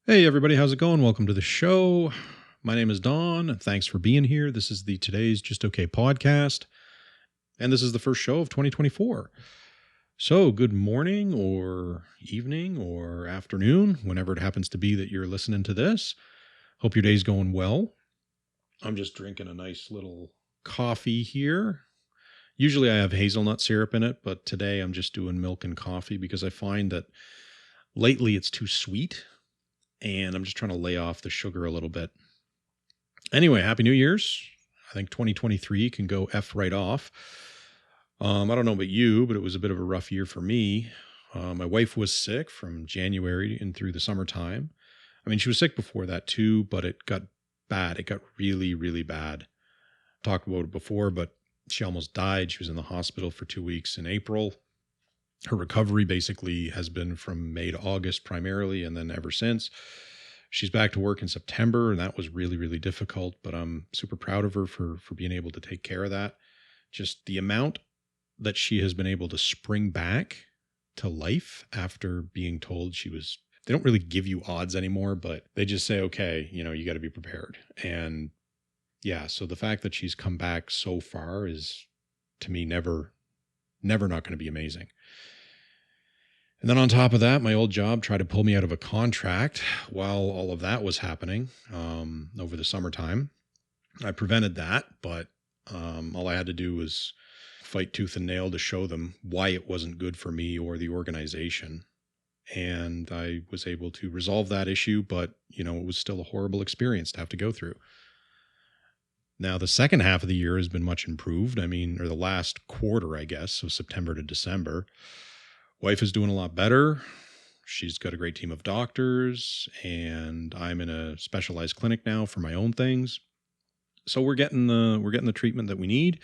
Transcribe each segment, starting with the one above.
Hey, everybody, how's it going? Welcome to the show. My name is Don, and thanks for being here. This is the Today's Just Okay podcast, and this is the first show of 2024. So, good morning, or evening, or afternoon, whenever it happens to be that you're listening to this. Hope your day's going well. I'm just drinking a nice little coffee here. Usually I have hazelnut syrup in it, but today I'm just doing milk and coffee because I find that lately it's too sweet. And I'm just trying to lay off the sugar a little bit. Anyway, Happy New Year's. I think 2023 can go F right off. I don't know about you, but it was a bit of a rough year for me. My wife was sick from January and through the summertime. I mean, she was sick before that too, but it got bad. It got really, really bad. Talked about it before, but she almost died. She was in the hospital for 2 weeks in April. Her recovery basically has been from May to August primarily, and then ever since. She's back to work in September, and that was really, really difficult, but I'm super proud of her for being able to take care of that. Just the amount that she has been able to spring back to life after being told they don't really give you odds anymore, but they just say, okay, you got to be prepared. And yeah, so the fact that she's come back so far is, to me, never not going to be amazing. And then on top of that, my old job tried to pull me out of a contract while all of that was happening over the summertime. I prevented that, but all I had to do was fight tooth and nail to show them why it wasn't good for me or the organization. And I was able to resolve that issue, but, it was still a horrible experience to have to go through. Now, the second half of the year has been much improved. I mean, or the last quarter, I guess, so September to December. Wife is doing a lot better. She's got a great team of doctors, and I'm in a specialized clinic now for my own things. So we're getting the treatment that we need,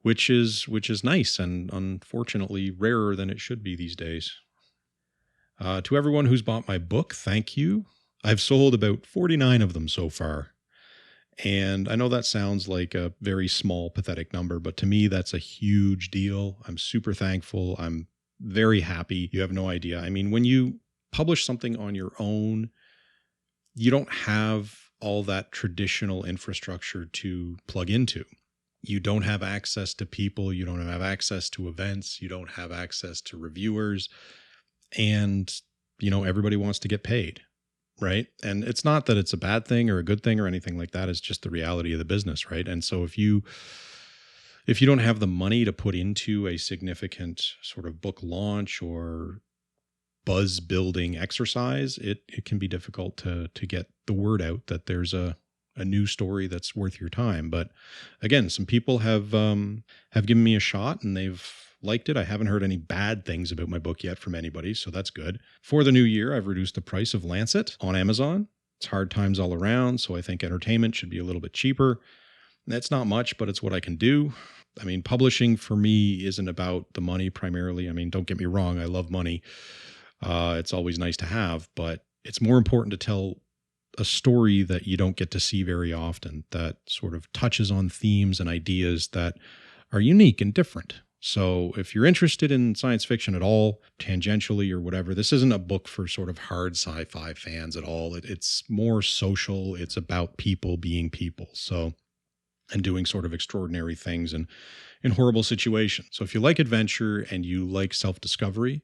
which is nice and unfortunately rarer than it should be these days. To everyone who's bought my book, thank you. I've sold about 49 of them so far. And I know that sounds like a very small, pathetic number, but to me, that's a huge deal. I'm super thankful. I'm very happy. You have no idea. I mean, when you publish something on your own, you don't have all that traditional infrastructure to plug into. You don't have access to people. You don't have access to events. You don't have access to reviewers. And, everybody wants to get paid, right? And it's not that it's a bad thing or a good thing or anything like that. It's just the reality of the business, right? And so if you don't have the money to put into a significant sort of book launch or buzz building exercise, it can be difficult to get the word out that there's a new story that's worth your time. But again, some people have given me a shot and they've liked it. I haven't heard any bad things about my book yet from anybody, so that's good. For the new year, I've reduced the price of Lancet on Amazon. It's hard times all around, so I think entertainment should be a little bit cheaper. That's not much, but it's what I can do. I mean, publishing for me isn't about the money primarily. I mean, don't get me wrong. I love money. It's always nice to have, but it's more important to tell a story that you don't get to see very often, that sort of touches on themes and ideas that are unique and different. So if you're interested in science fiction at all, tangentially or whatever, this isn't a book for sort of hard sci-fi fans at all. It's more social. It's about people being people. And doing sort of extraordinary things and in horrible situations. So if you like adventure and you like self-discovery,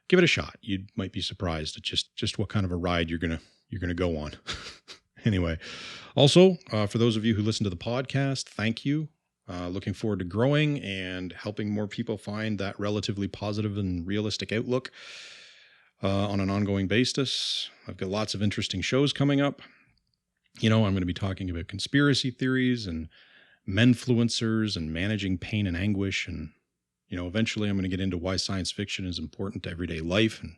give it a shot. You might be surprised at just what kind of a ride you're gonna go on. Anyway, also for those of you who listen to the podcast, thank you. Looking forward to growing and helping more people find that relatively positive and realistic outlook on an ongoing basis. I've got lots of interesting shows coming up. I'm going to be talking about conspiracy theories and menfluencers and managing pain and anguish. And, eventually I'm going to get into why science fiction is important to everyday life and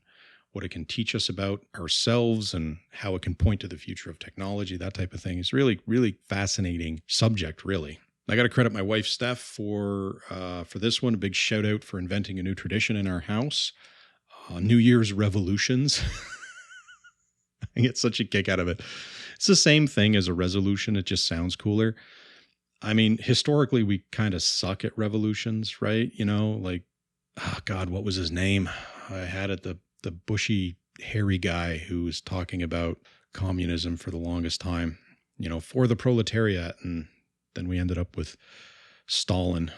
what it can teach us about ourselves and how it can point to the future of technology, that type of thing. It's really, really fascinating subject, really. I got to credit my wife, Steph, for this one. A big shout out for inventing a new tradition in our house. New Year's revolutions. I get such a kick out of it. It's the same thing as a resolution. It just sounds cooler. I mean, historically, we kind of suck at revolutions, right? Like, oh God, what was his name? I had it, the bushy hairy guy who was talking about communism for the longest time, for the proletariat. And then we ended up with Stalin,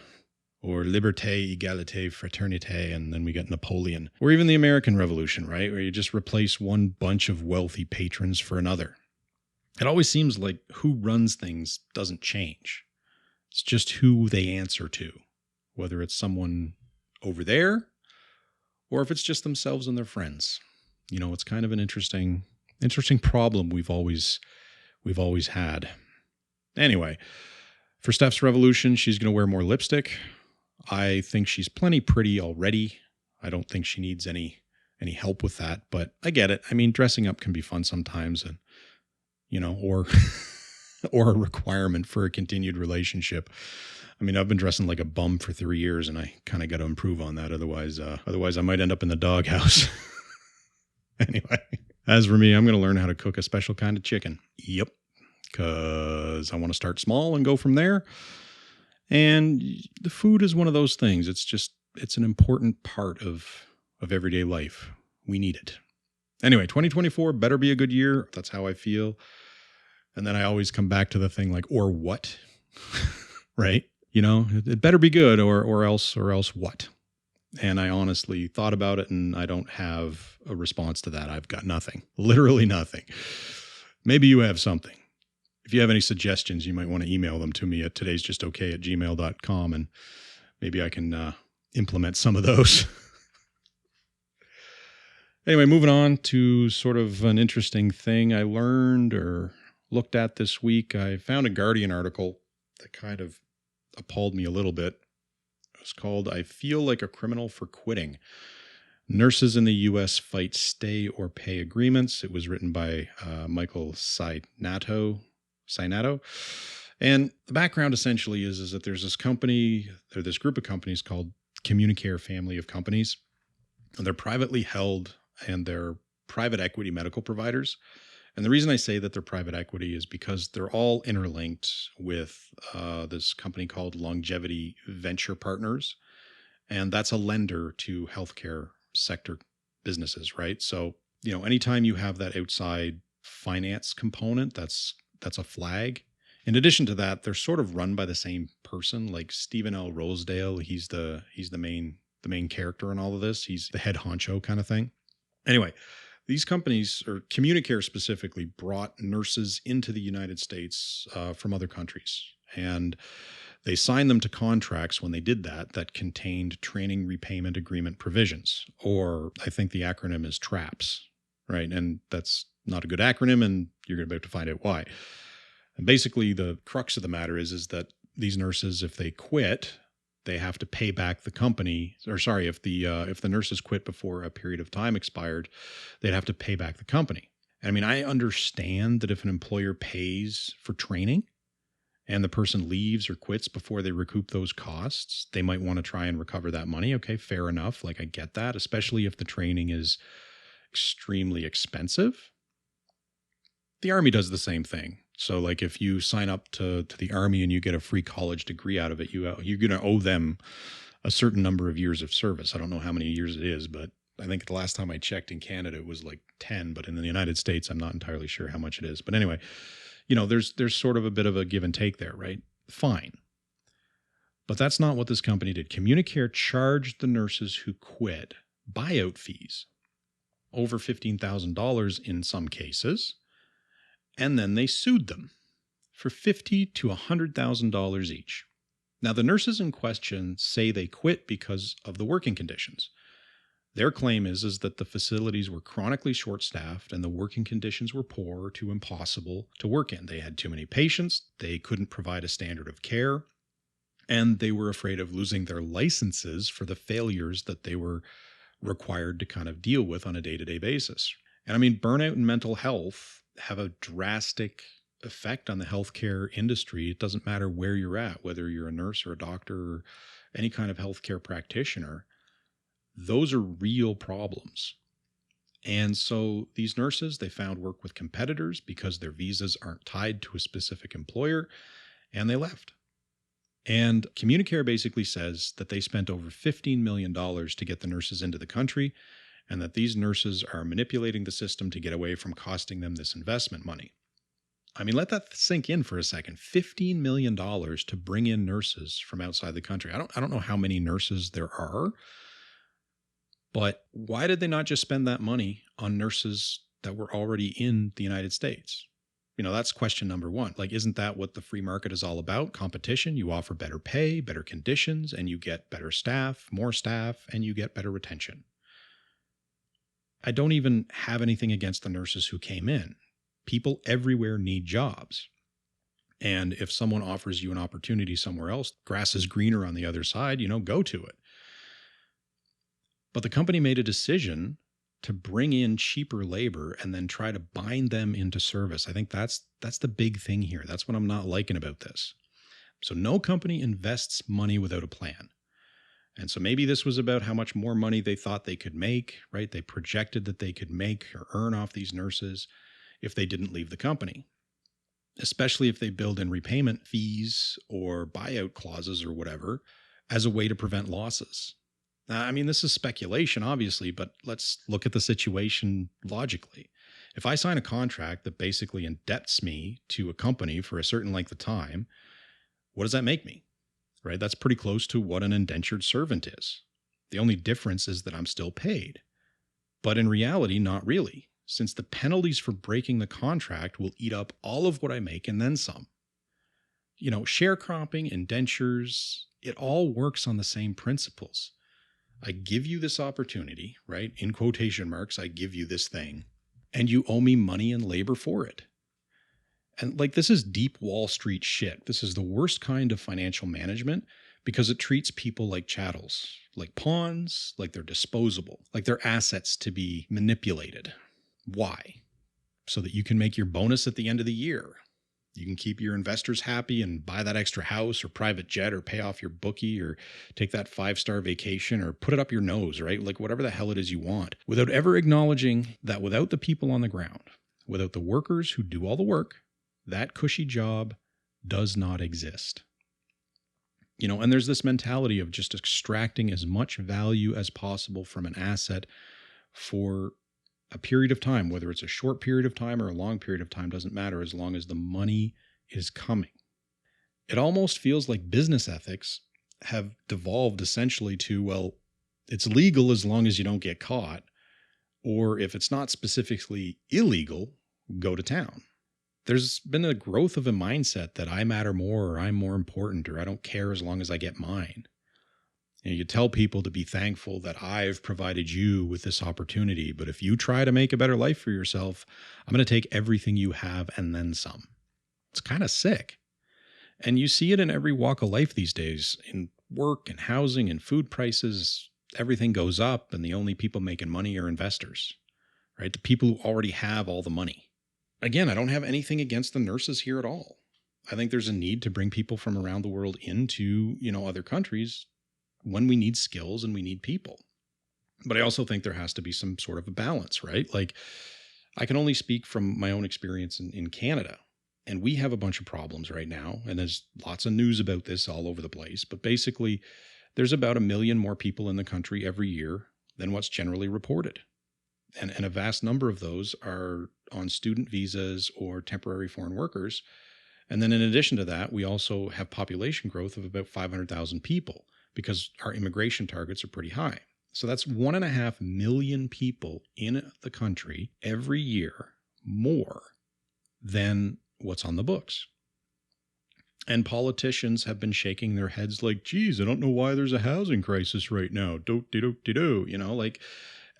or liberté, égalité, fraternité, and then we get Napoleon. Or even the American Revolution, right? Where you just replace one bunch of wealthy patrons for another. It always seems like who runs things doesn't change. It's just who they answer to, whether it's someone over there or if it's just themselves and their friends. It's kind of an interesting problem we've always had. Anyway, for Steph's revolution, she's going to wear more lipstick. I think she's plenty pretty already. I don't think she needs any help with that, but I get it. I mean, dressing up can be fun sometimes, and or or a requirement for a continued relationship. I mean, I've been dressing like a bum for 3 years, and I kind of got to improve on that. Otherwise I might end up in the doghouse. Anyway, as for me, I'm going to learn how to cook a special kind of chicken. Yep, because I want to start small and go from there. And the food is one of those things. It's an important part of everyday life. We need it. Anyway, 2024 better be a good year. That's how I feel. And then I always come back to the thing like, or what? Right? It better be good or else what? And I honestly thought about it, and I don't have a response to that. I've got nothing, literally nothing. Maybe you have something. If you have any suggestions, you might want to email them to me at todaysjustokay@gmail.com, and maybe I can implement some of those. Anyway, moving on to sort of an interesting thing I learned or looked at this week. I found a Guardian article that kind of appalled me a little bit. It was called, "I Feel Like a Criminal for Quitting. Nurses in the U.S. Fight Stay or Pay Agreements." It was written by Michael Sinato. And the background essentially is that there's this group of companies called Communicare family of companies. And they're privately held, and they're private equity medical providers. And the reason I say that they're private equity is because they're all interlinked with this company called Longevity Venture Partners. And that's a lender to healthcare sector businesses, right? So, anytime you have that outside finance component, that's a flag. In addition to that, they're sort of run by the same person, like Stephen L. Rosedale. He's the main character in all of this. He's the head honcho kind of thing. Anyway, these companies, or Communicare specifically, brought nurses into the United States from other countries. And they signed them to contracts when they did that contained training repayment agreement provisions, or I think the acronym is TRAPS, right? And that's not a good acronym, and you're about to find out why. And basically, the crux of the matter is that these nurses, if they quit, they have to pay back the company. Or sorry, if the nurses quit before a period of time expired, they'd have to pay back the company. And I mean, I understand that if an employer pays for training and the person leaves or quits before they recoup those costs, they might want to try and recover that money. Okay, fair enough. Like, I get that, especially if the training is extremely expensive. The Army does the same thing. So like, if you sign up to the Army and you get a free college degree out of it, you're going to owe them a certain number of years of service. I don't know how many years it is, but I think the last time I checked in Canada, it was like 10, but in the United States, I'm not entirely sure how much it is. But anyway, there's sort of a bit of a give and take there, right? Fine. But that's not what this company did. Communicare charged the nurses who quit buyout fees, over $15,000 in some cases. And then they sued them for $50,000 to $100,000 each. Now, the nurses in question say they quit because of the working conditions. Their claim is that the facilities were chronically short-staffed and the working conditions were poor to impossible to work in. They had too many patients, they couldn't provide a standard of care, and they were afraid of losing their licenses for the failures that they were required to kind of deal with on a day-to-day basis. And I mean, burnout and mental health have a drastic effect on the healthcare industry. It doesn't matter where you're at, whether you're a nurse or a doctor or any kind of healthcare practitioner. Those are real problems. And so these nurses, they found work with competitors because their visas aren't tied to a specific employer, and they left. And Communicare basically says that they spent over $15 million to get the nurses into the country, and that these nurses are manipulating the system to get away from costing them this investment money. I mean, let that sink in for a second. $15 million to bring in nurses from outside the country. I don't know how many nurses there are, but why did they not just spend that money on nurses that were already in the United States? That's question number one. Like, isn't that what the free market is all about? Competition. You offer better pay, better conditions, and you get better staff, more staff, and you get better retention. I don't even have anything against the nurses who came in. People everywhere need jobs. And if someone offers you an opportunity somewhere else, grass is greener on the other side, go to it. But the company made a decision to bring in cheaper labor and then try to bind them into service. I think that's the big thing here. That's what I'm not liking about this. So no company invests money without a plan. And so maybe this was about how much more money they thought they could make, right? They projected that they could make or earn off these nurses if they didn't leave the company, especially if they build in repayment fees or buyout clauses or whatever as a way to prevent losses. I mean, this is speculation, obviously, but let's look at the situation logically. If I sign a contract that basically indebts me to a company for a certain length of time, what does that make me? Right? That's pretty close to what an indentured servant is. The only difference is that I'm still paid. But in reality, not really, since the penalties for breaking the contract will eat up all of what I make and then some. Sharecropping, indentures, it all works on the same principles. I give you this opportunity, right? In quotation marks, I give you this thing, and you owe me money and labor for it. And this is deep Wall Street shit. This is the worst kind of financial management because it treats people like chattels, like pawns, like they're disposable, like they're assets to be manipulated. Why? So that you can make your bonus at the end of the year. You can keep your investors happy and buy that extra house or private jet or pay off your bookie or take that 5-star vacation or put it up your nose, right? Like whatever the hell it is you want, without ever acknowledging that without the people on the ground, without the workers who do all the work, that cushy job does not exist. And there's this mentality of just extracting as much value as possible from an asset for a period of time, whether it's a short period of time or a long period of time, doesn't matter as long as the money is coming. It almost feels like business ethics have devolved essentially to, well, it's legal as long as you don't get caught, or if it's not specifically illegal, go to town. There's been a growth of a mindset that I matter more, or I'm more important, or I don't care as long as I get mine. You tell people to be thankful that I've provided you with this opportunity, but if you try to make a better life for yourself, I'm going to take everything you have and then some. It's kind of sick. And you see it in every walk of life these days, in work and housing and food prices. Everything goes up, and the only people making money are investors, right? The people who already have all the money. Again, I don't have anything against the nurses here at all. I think there's a need to bring people from around the world into, other countries when we need skills and we need people. But I also think there has to be some sort of a balance, right? Like, I can only speak from my own experience in Canada, and we have a bunch of problems right now. And there's lots of news about this all over the place. But basically, there's about 1 million more people in the country every year than what's generally reported. And a vast number of those are on student visas or temporary foreign workers. And then in addition to that, we also have population growth of about 500,000 people, because our immigration targets are pretty high. So that's 1.5 million people in the country every year more than what's on the books. And politicians have been shaking their heads like, geez, I don't know why there's a housing crisis right now. Like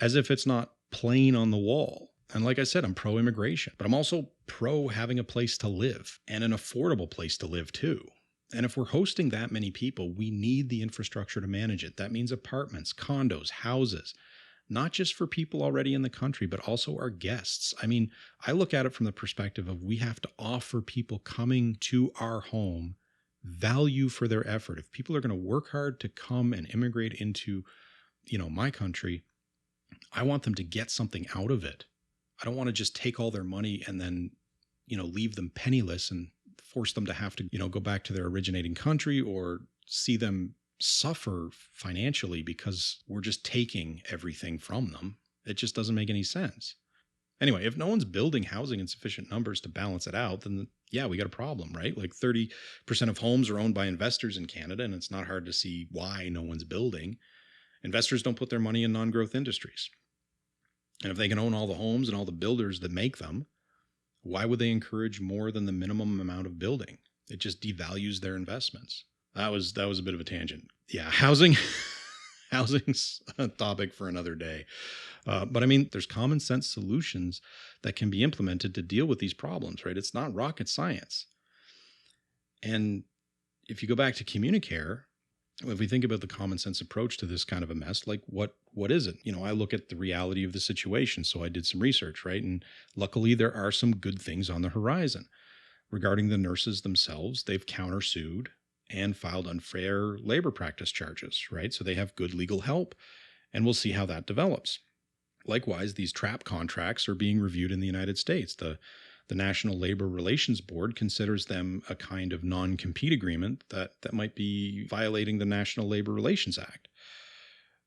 as if it's not plain on the wall. And like I said, I'm pro-immigration, but I'm also pro having a place to live, and an affordable place to live too. And if we're hosting that many people, we need the infrastructure to manage it. That means apartments, condos, houses, not just for people already in the country, but also our guests. I mean, I look at it from the perspective of we have to offer people coming to our home value for their effort. If people are going to work hard to come and immigrate into, my country, I want them to get something out of it. I don't want to just take all their money and then, leave them penniless and force them to have to, go back to their originating country, or see them suffer financially because we're just taking everything from them. It just doesn't make any sense. Anyway, if no one's building housing in sufficient numbers to balance it out, then yeah, we got a problem, right? Like 30% of homes are owned by investors in Canada, and it's not hard to see why no one's building. Investors don't put their money in non-growth industries. And if they can own all the homes and all the builders that make them, why would they encourage more than the minimum amount of building? It just devalues their investments. That was a bit of a tangent. Yeah, housing's a topic for another day. But I mean, there's common sense solutions that can be implemented to deal with these problems, right? It's not rocket science. And if you go back to Communicare, if we think about the common sense approach to this kind of a mess, like what is it? I look at the reality of the situation. So I did some research, right? And luckily there are some good things on the horizon. Regarding the nurses themselves, they've countersued and filed unfair labor practice charges, right? So they have good legal help, and we'll see how that develops. Likewise, these TRAP contracts are being reviewed in the United States. The National Labor Relations Board considers them a kind of non-compete agreement that might be violating the National Labor Relations Act.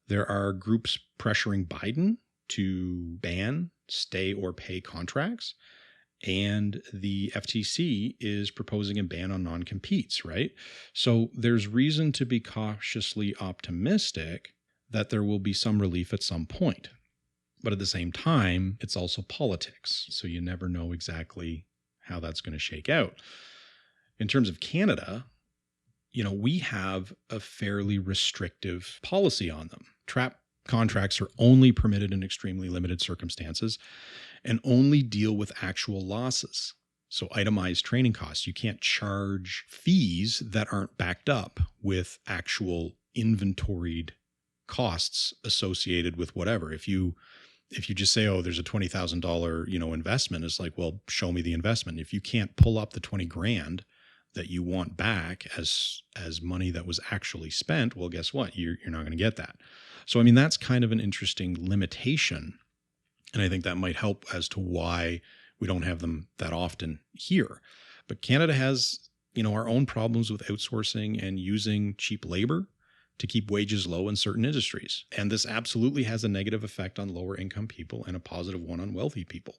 There are groups pressuring Biden to ban stay or pay contracts, and the FTC is proposing a ban on non-competes, right? So there's reason to be cautiously optimistic that there will be some relief at some point. But at the same time, it's also politics. So you never know exactly how that's going to shake out. In terms of Canada, we have a fairly restrictive policy on them. TRAP contracts are only permitted in extremely limited circumstances and only deal with actual losses. So itemized training costs. You can't charge fees that aren't backed up with actual inventoried costs associated with whatever. If you just say, oh, there's a $20,000, investment, it's like, well, show me the investment. If you can't pull up the 20 grand that you want back as money that was actually spent, well, guess what? You're not going to get that. So, I mean, that's kind of an interesting limitation. And I think that might help as to why we don't have them that often here. But Canada has, our own problems with outsourcing and using cheap labor to keep wages low in certain industries. And this absolutely has a negative effect on lower income people and a positive one on wealthy people.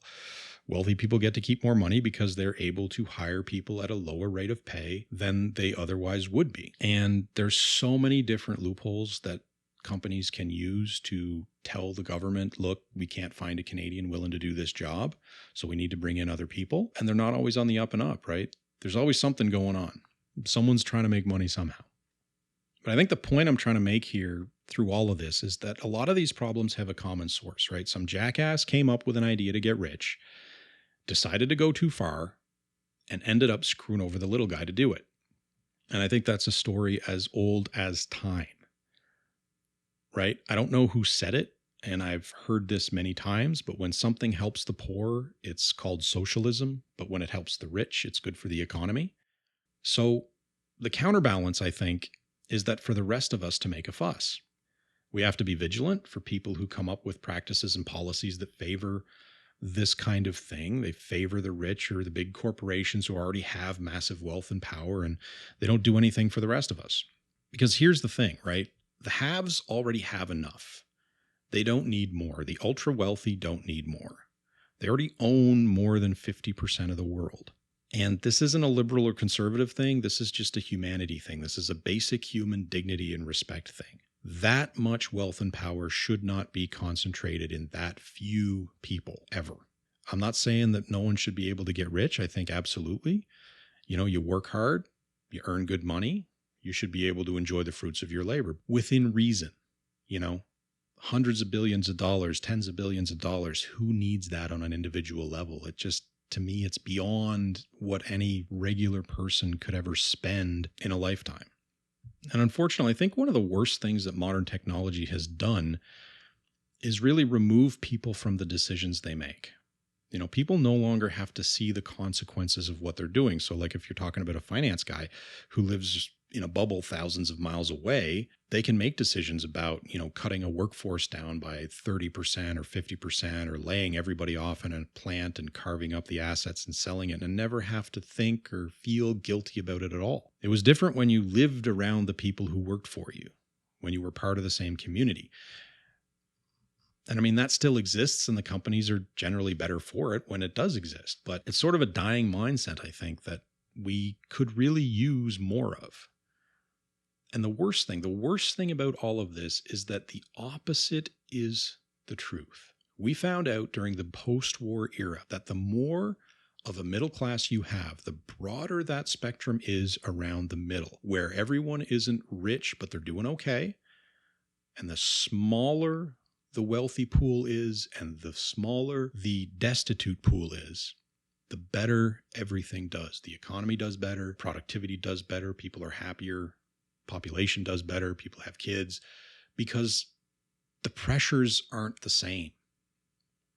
Wealthy people get to keep more money because they're able to hire people at a lower rate of pay than they otherwise would be. And there's so many different loopholes that companies can use to tell the government, look, we can't find a Canadian willing to do this job, so we need to bring in other people. And they're not always on the up and up, right? There's always something going on. Someone's trying to make money somehow. But I think the point I'm trying to make here through all of this is that a lot of these problems have a common source, right? Some jackass came up with an idea to get rich, decided to go too far, and ended up screwing over the little guy to do it. And I think that's a story as old as time, right? I don't know who said it, and I've heard this many times, but when something helps the poor, it's called socialism. But when it helps the rich, it's good for the economy. So the counterbalance, I think, is that for the rest of us to make a fuss. We have to be vigilant for people who come up with practices and policies that favor this kind of thing. They favor the rich or the big corporations who already have massive wealth and power, and they don't do anything for the rest of us. Because here's the thing, right? The haves already have enough. They don't need more. The ultra wealthy don't need more. They already own more than 50% of the world. And this isn't a liberal or conservative thing. This is just a humanity thing. This is a basic human dignity and respect thing. That much wealth and power should not be concentrated in that few people ever. I'm not saying that no one should be able to get rich. I think absolutely. You work hard, you earn good money. You should be able to enjoy the fruits of your labor within reason. Hundreds of billions of dollars, tens of billions of dollars. Who needs that on an individual level? To me, it's beyond what any regular person could ever spend in a lifetime. And unfortunately, I think one of the worst things that modern technology has done is really remove people from the decisions they make. People no longer have to see the consequences of what they're doing. So like if you're talking about a finance guy who lives in a bubble thousands of miles away, they can make decisions about, cutting a workforce down by 30% or 50% or laying everybody off in a plant and carving up the assets and selling it and never have to think or feel guilty about it at all. It was different when you lived around the people who worked for you, when you were part of the same community. And I mean, that still exists, and the companies are generally better for it when it does exist. But it's sort of a dying mindset, I think, that we could really use more of. And the worst thing about all of this is that the opposite is the truth. We found out during the post-war era that the more of a middle class you have, the broader that spectrum is around the middle, where everyone isn't rich, but they're doing okay. And the smaller the wealthy pool is and the smaller the destitute pool is, the better everything does. The economy does better, productivity does better, people are happier, population does better, people have kids, because the pressures aren't the same.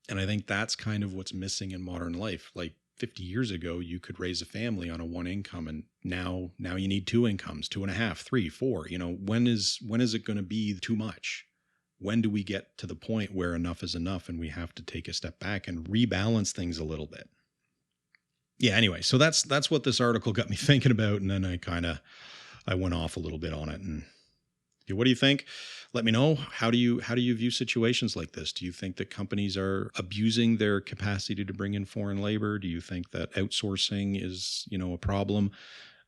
And I think that's kind of what's missing in modern life. Like 50 years ago, you could raise a family on a one income, and now you need two incomes, 2.5, 3, 4. When is it going to be too much? When do we get to the point where enough is enough and we have to take a step back and rebalance things a little bit? Yeah, anyway, so that's what this article got me thinking about, and then I went off a little bit on it. And what do you think? Let me know. How do you view situations like this? Do you think that companies are abusing their capacity to bring in foreign labor? Do you think that outsourcing is, a problem?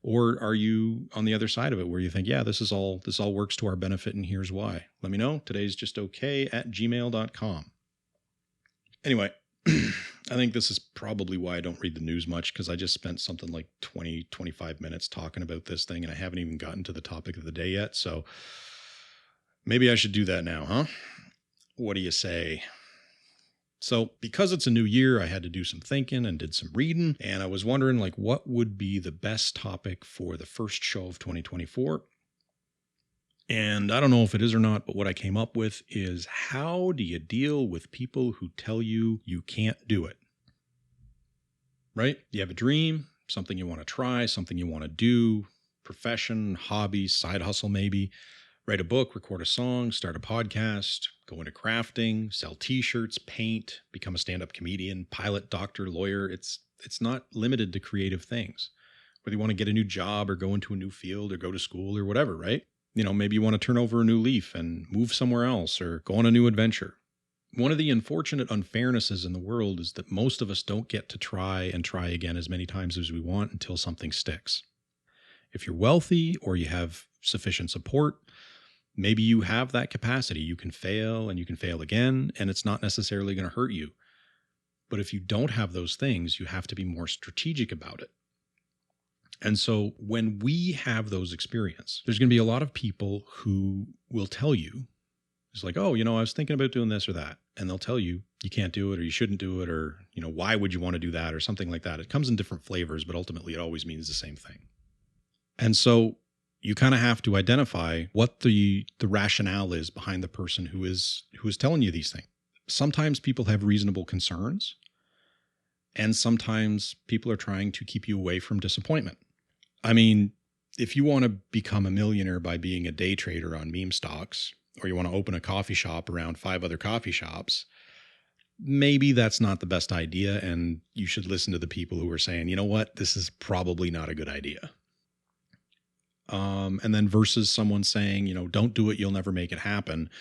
Or are you on the other side of it where you think, yeah, this all works to our benefit and here's why? Let me know. todaysjustokay@gmail.com. Anyway, I think this is probably why I don't read the news much, because I just spent something like 25 minutes talking about this thing and I haven't even gotten to the topic of the day yet. So maybe I should do that now, huh? What do you say? So because it's a new year, I had to do some thinking and did some reading, and I was wondering what would be the best topic for the first show of 2024. And I don't know if it is or not, but what I came up with is, how do you deal with people who tell you you can't do it? Right? You have a dream, something you want to try, something you want to do, profession, hobby, side hustle maybe. Write a book, record a song, start a podcast, go into crafting, sell t-shirts, paint, become a stand-up comedian, pilot, doctor, lawyer. It's not limited to creative things. Whether you want to get a new job or go into a new field or go to school or whatever, right? Maybe you want to turn over a new leaf and move somewhere else or go on a new adventure. One of the unfortunate unfairnesses in the world is that most of us don't get to try and try again as many times as we want until something sticks. If you're wealthy or you have sufficient support, maybe you have that capacity. You can fail and you can fail again, and it's not necessarily going to hurt you. But if you don't have those things, you have to be more strategic about it. And so when we have those experiences, there's going to be a lot of people who will tell you, it's like, oh, I was thinking about doing this or that. And they'll tell you, you can't do it or you shouldn't do it, or, why would you want to do that or something like that. It comes in different flavors, but ultimately it always means the same thing. And so you kind of have to identify what the rationale is behind the person who is telling you these things. Sometimes people have reasonable concerns, and sometimes people are trying to keep you away from disappointment. I mean, if you want to become a millionaire by being a day trader on meme stocks, or you want to open a coffee shop around 5 other coffee shops, maybe that's not the best idea, and you should listen to the people who are saying, you know what, this is probably not a good idea. And then versus someone saying, don't do it, you'll never make it happen,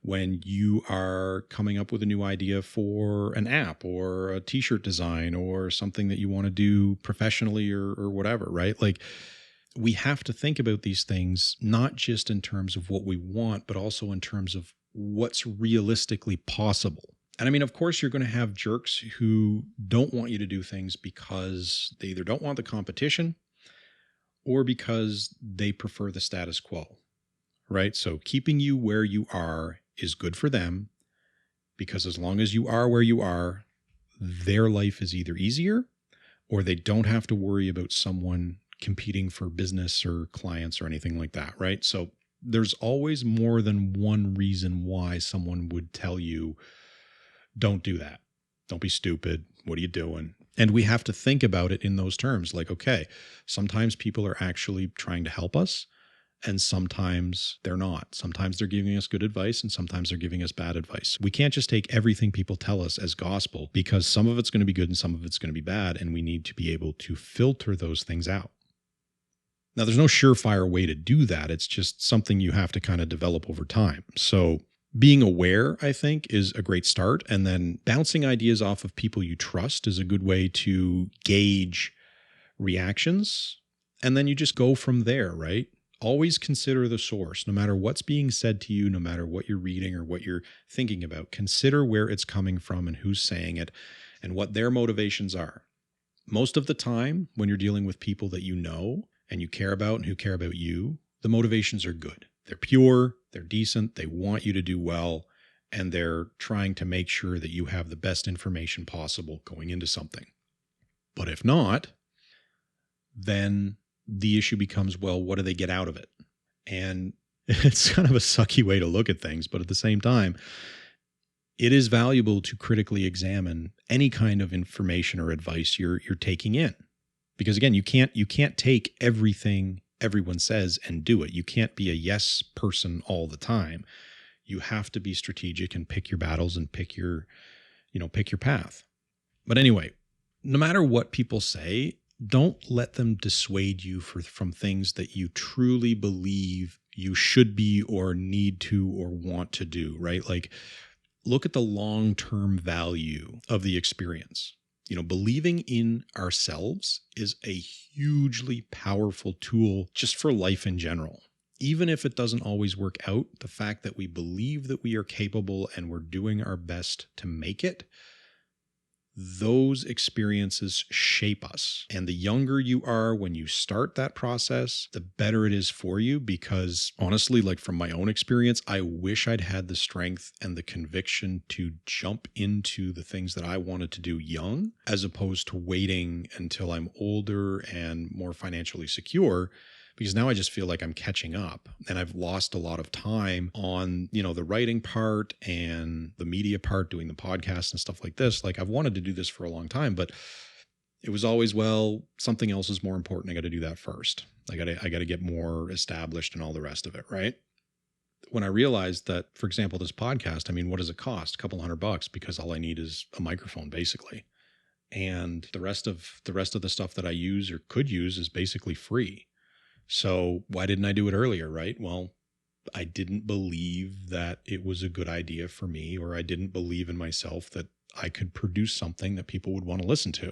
when you are coming up with a new idea for an app or a t-shirt design or something that you want to do professionally or whatever, right? We have to think about these things, not just in terms of what we want, but also in terms of what's realistically possible. And I mean, of course, you're going to have jerks who don't want you to do things because they either don't want the competition or because they prefer the status quo, right? So keeping you where you are is good for them, because as long as you are where you are, their life is either easier or they don't have to worry about someone competing for business or clients or anything like that, right? So there's always more than one reason why someone would tell you, don't do that. Don't be stupid. What are you doing? And we have to think about it in those terms. Okay, sometimes people are actually trying to help us, and sometimes they're not. Sometimes they're giving us good advice, and sometimes they're giving us bad advice. We can't just take everything people tell us as gospel, because some of it's going to be good and some of it's going to be bad, and we need to be able to filter those things out. Now, there's no surefire way to do that. It's just something you have to kind of develop over time. So Being aware, I think, is a great start. And then bouncing ideas off of people you trust is a good way to gauge reactions. And then you just go from there, right? Always consider the source, no matter what's being said to you, no matter what you're reading or what you're thinking about. Consider where it's coming from and who's saying it and what their motivations are. Most of the time, when you're dealing with people that you know and you care about and who care about you, the motivations are good. They're pure, they're decent, they want you to do well, and they're trying to make sure that you have the best information possible going into something. But if not, then the issue becomes, well, what do they get out of it? And it's kind of a sucky way to look at things, but at the same time, it is valuable to critically examine any kind of information or advice you're taking in. Because again, you can't take everything everyone says and do it. You can't be a yes person all the time. You have to be strategic and pick your battles and pick your path. But anyway, no matter what people say, don't let them dissuade you from things that you truly believe you should be or need to or want to do, right? Like, look at the long-term value of the experience. Believing in ourselves is a hugely powerful tool just for life in general. Even if it doesn't always work out, the fact that we believe that we are capable and we're doing our best to make it, those experiences shape us. And the younger you are when you start that process, the better it is for you. Because honestly, like from my own experience, I wish I'd had the strength and the conviction to jump into the things that I wanted to do young, as opposed to waiting until I'm older and more financially secure. Because now I just feel like I'm catching up and I've lost a lot of time on, the writing part and the media part, doing the podcast and stuff like this. Like, I've wanted to do this for a long time, but it was always, well, something else is more important. I got to do that first. I got to get more established and all the rest of it. Right. When I realized that, for example, this podcast, what does it cost? A couple $100 because all I need is a microphone basically. And the rest of the stuff that I use or could use is basically free. So why didn't I do it earlier, right? Well, I didn't believe that it was a good idea for me, or I didn't believe in myself that I could produce something that people would want to listen to.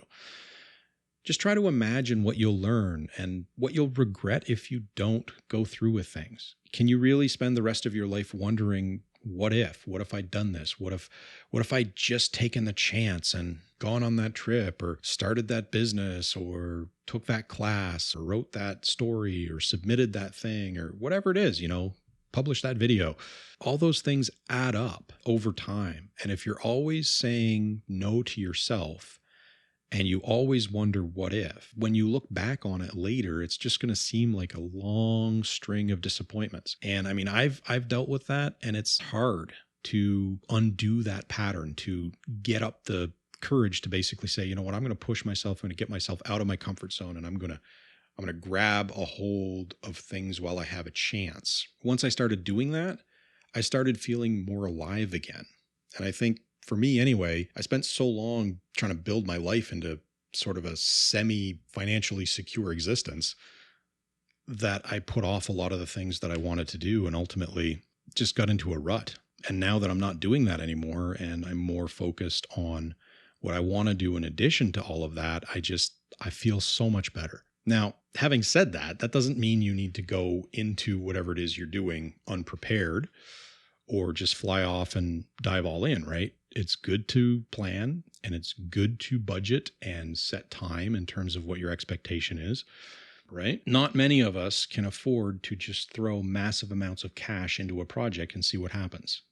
Just try to imagine what you'll learn and what you'll regret if you don't go through with things. Can you really spend the rest of your life wondering, what if I'd done this? What if I'd just taken the chance and gone on that trip, or started that business, or took that class, or wrote that story, or submitted that thing, or whatever it is, publish that video. All those things add up over time. And if you're always saying no to yourself, and you always wonder what if, when you look back on it later, it's just going to seem like a long string of disappointments. And I've dealt with that, and it's hard to undo that pattern, to get up the courage to basically say, you know what, I'm going to push myself, I'm going to get myself out of my comfort zone, and I'm going to grab a hold of things while I have a chance. Once I started doing that, I started feeling more alive again. And I think, for me anyway, I spent so long trying to build my life into sort of a semi-financially secure existence that I put off a lot of the things that I wanted to do, and ultimately just got into a rut. And now that I'm not doing that anymore, and I'm more focused on what I want to do in addition to all of that, I feel so much better. Now, having said that, that doesn't mean you need to go into whatever it is you're doing unprepared or just fly off and dive all in, right? It's good to plan, and it's good to budget and set time in terms of what your expectation is, right? Not many of us can afford to just throw massive amounts of cash into a project and see what happens.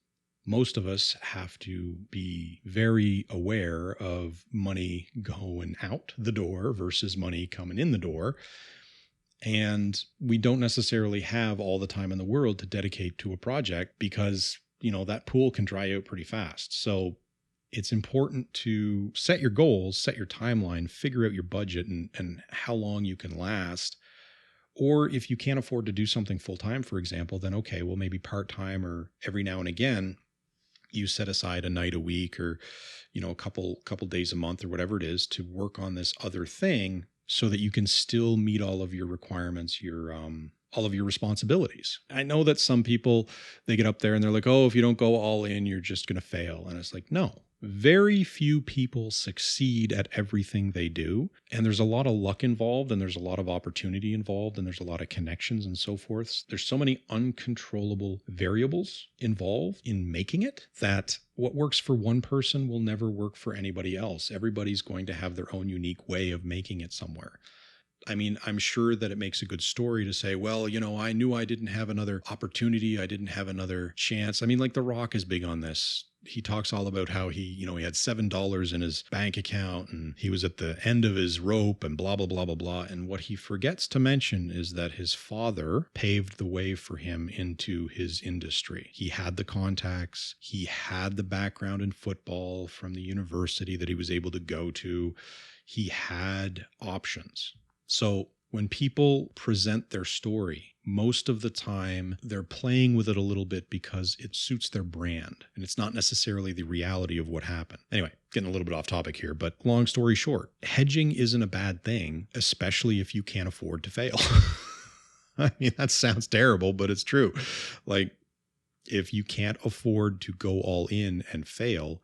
Most of us have to be very aware of money going out the door versus money coming in the door. And we don't necessarily have all the time in the world to dedicate to a project because, that pool can dry out pretty fast. So it's important to set your goals, set your timeline, figure out your budget and how long you can last. Or if you can't afford to do something full time, for example, then okay, well, maybe part-time, or every now and again, you set aside a night a week, or, a couple days a month, or whatever it is, to work on this other thing so that you can still meet all of your requirements, your all of your responsibilities. I know that some people, they get up there and they're like, oh, if you don't go all in, you're just going to fail. And it's like, no, very few people succeed at everything they do. And there's a lot of luck involved, and there's a lot of opportunity involved, and there's a lot of connections and so forth. There's so many uncontrollable variables involved in making it that what works for one person will never work for anybody else. Everybody's going to have their own unique way of making it somewhere. I mean, I'm sure that it makes a good story to say, well, I knew I didn't have another opportunity. I didn't have another chance. I mean, like The Rock is big on this. He talks all about how he had $7 in his bank account and he was at the end of his rope and blah, blah, blah, blah, blah. And what he forgets to mention is that his father paved the way for him into his industry. He had the contacts. He had the background in football from the university that he was able to go to. He had options. So when people present their story, most of the time they're playing with it a little bit because it suits their brand and it's not necessarily the reality of what happened. Anyway, getting a little bit off topic here, but long story short, hedging isn't a bad thing, especially if you can't afford to fail. I mean, that sounds terrible, but it's true. Like, if you can't afford to go all in and fail,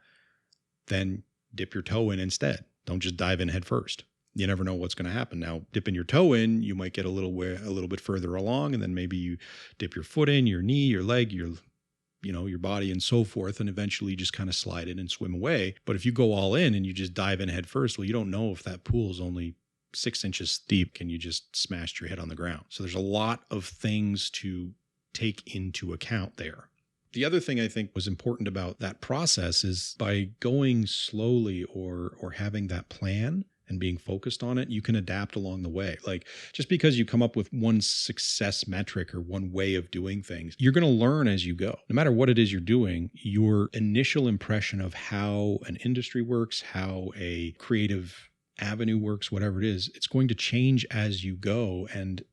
then dip your toe in instead. Don't just dive in head first. You never know what's going to happen. Now, dipping your toe in, you might get a little bit further along, and then maybe you dip your foot in, your knee, your leg, your body and so forth, and eventually just kind of slide in and swim away. But if you go all in and you just dive in head first, well, you don't know if that pool is only 6 inches deep and you just smashed your head on the ground. So there's a lot of things to take into account there. The other thing I think was important about that process is by going slowly or having that plan and being focused on it, you can adapt along the way. Like, just because you come up with one success metric or one way of doing things, you're going to learn as you go. No matter what it is you're doing, your initial impression of how an industry works, how a creative avenue works, whatever it is, it's going to change as you go. And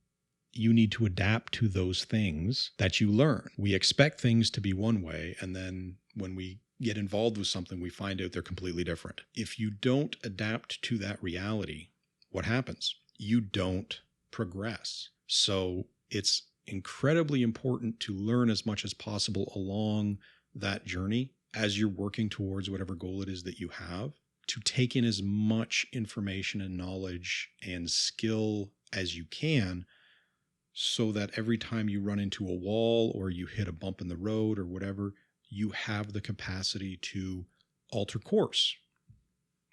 you need to adapt to those things that you learn. We expect things to be one way, and then when we get involved with something, we find out they're completely different. If you don't adapt to that reality, what happens? You don't progress. So it's incredibly important to learn as much as possible along that journey as you're working towards whatever goal it is that you have, to take in as much information and knowledge and skill as you can, so that every time you run into a wall or you hit a bump in the road or whatever, you have the capacity to alter course.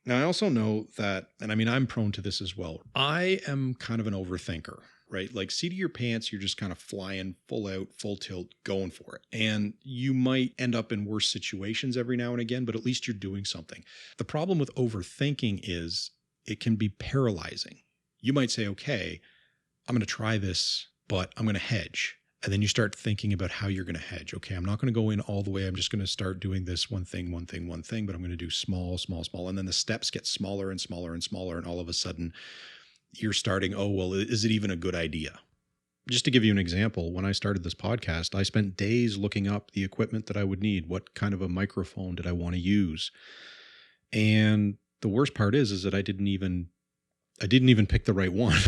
Now, I also know that, and I mean, I'm prone to this as well. I am kind of an overthinker, right? Like, seat of your pants, you're just kind of flying full out, full tilt, going for it. And you might end up in worse situations every now and again, but at least you're doing something. The problem with overthinking is it can be paralyzing. You might say, okay, I'm going to try this, but I'm going to hedge. And then you start thinking about how you're going to hedge. Okay, I'm not going to go in all the way. I'm just going to start doing this one thing, but I'm going to do small. And then the steps get smaller and smaller and smaller. And all of a sudden you're starting, oh, well, is it even a good idea? Just to give you an example, when I started this podcast, I spent days looking up the equipment that I would need. What kind of a microphone did I want to use? And the worst part is that I didn't even pick the right one.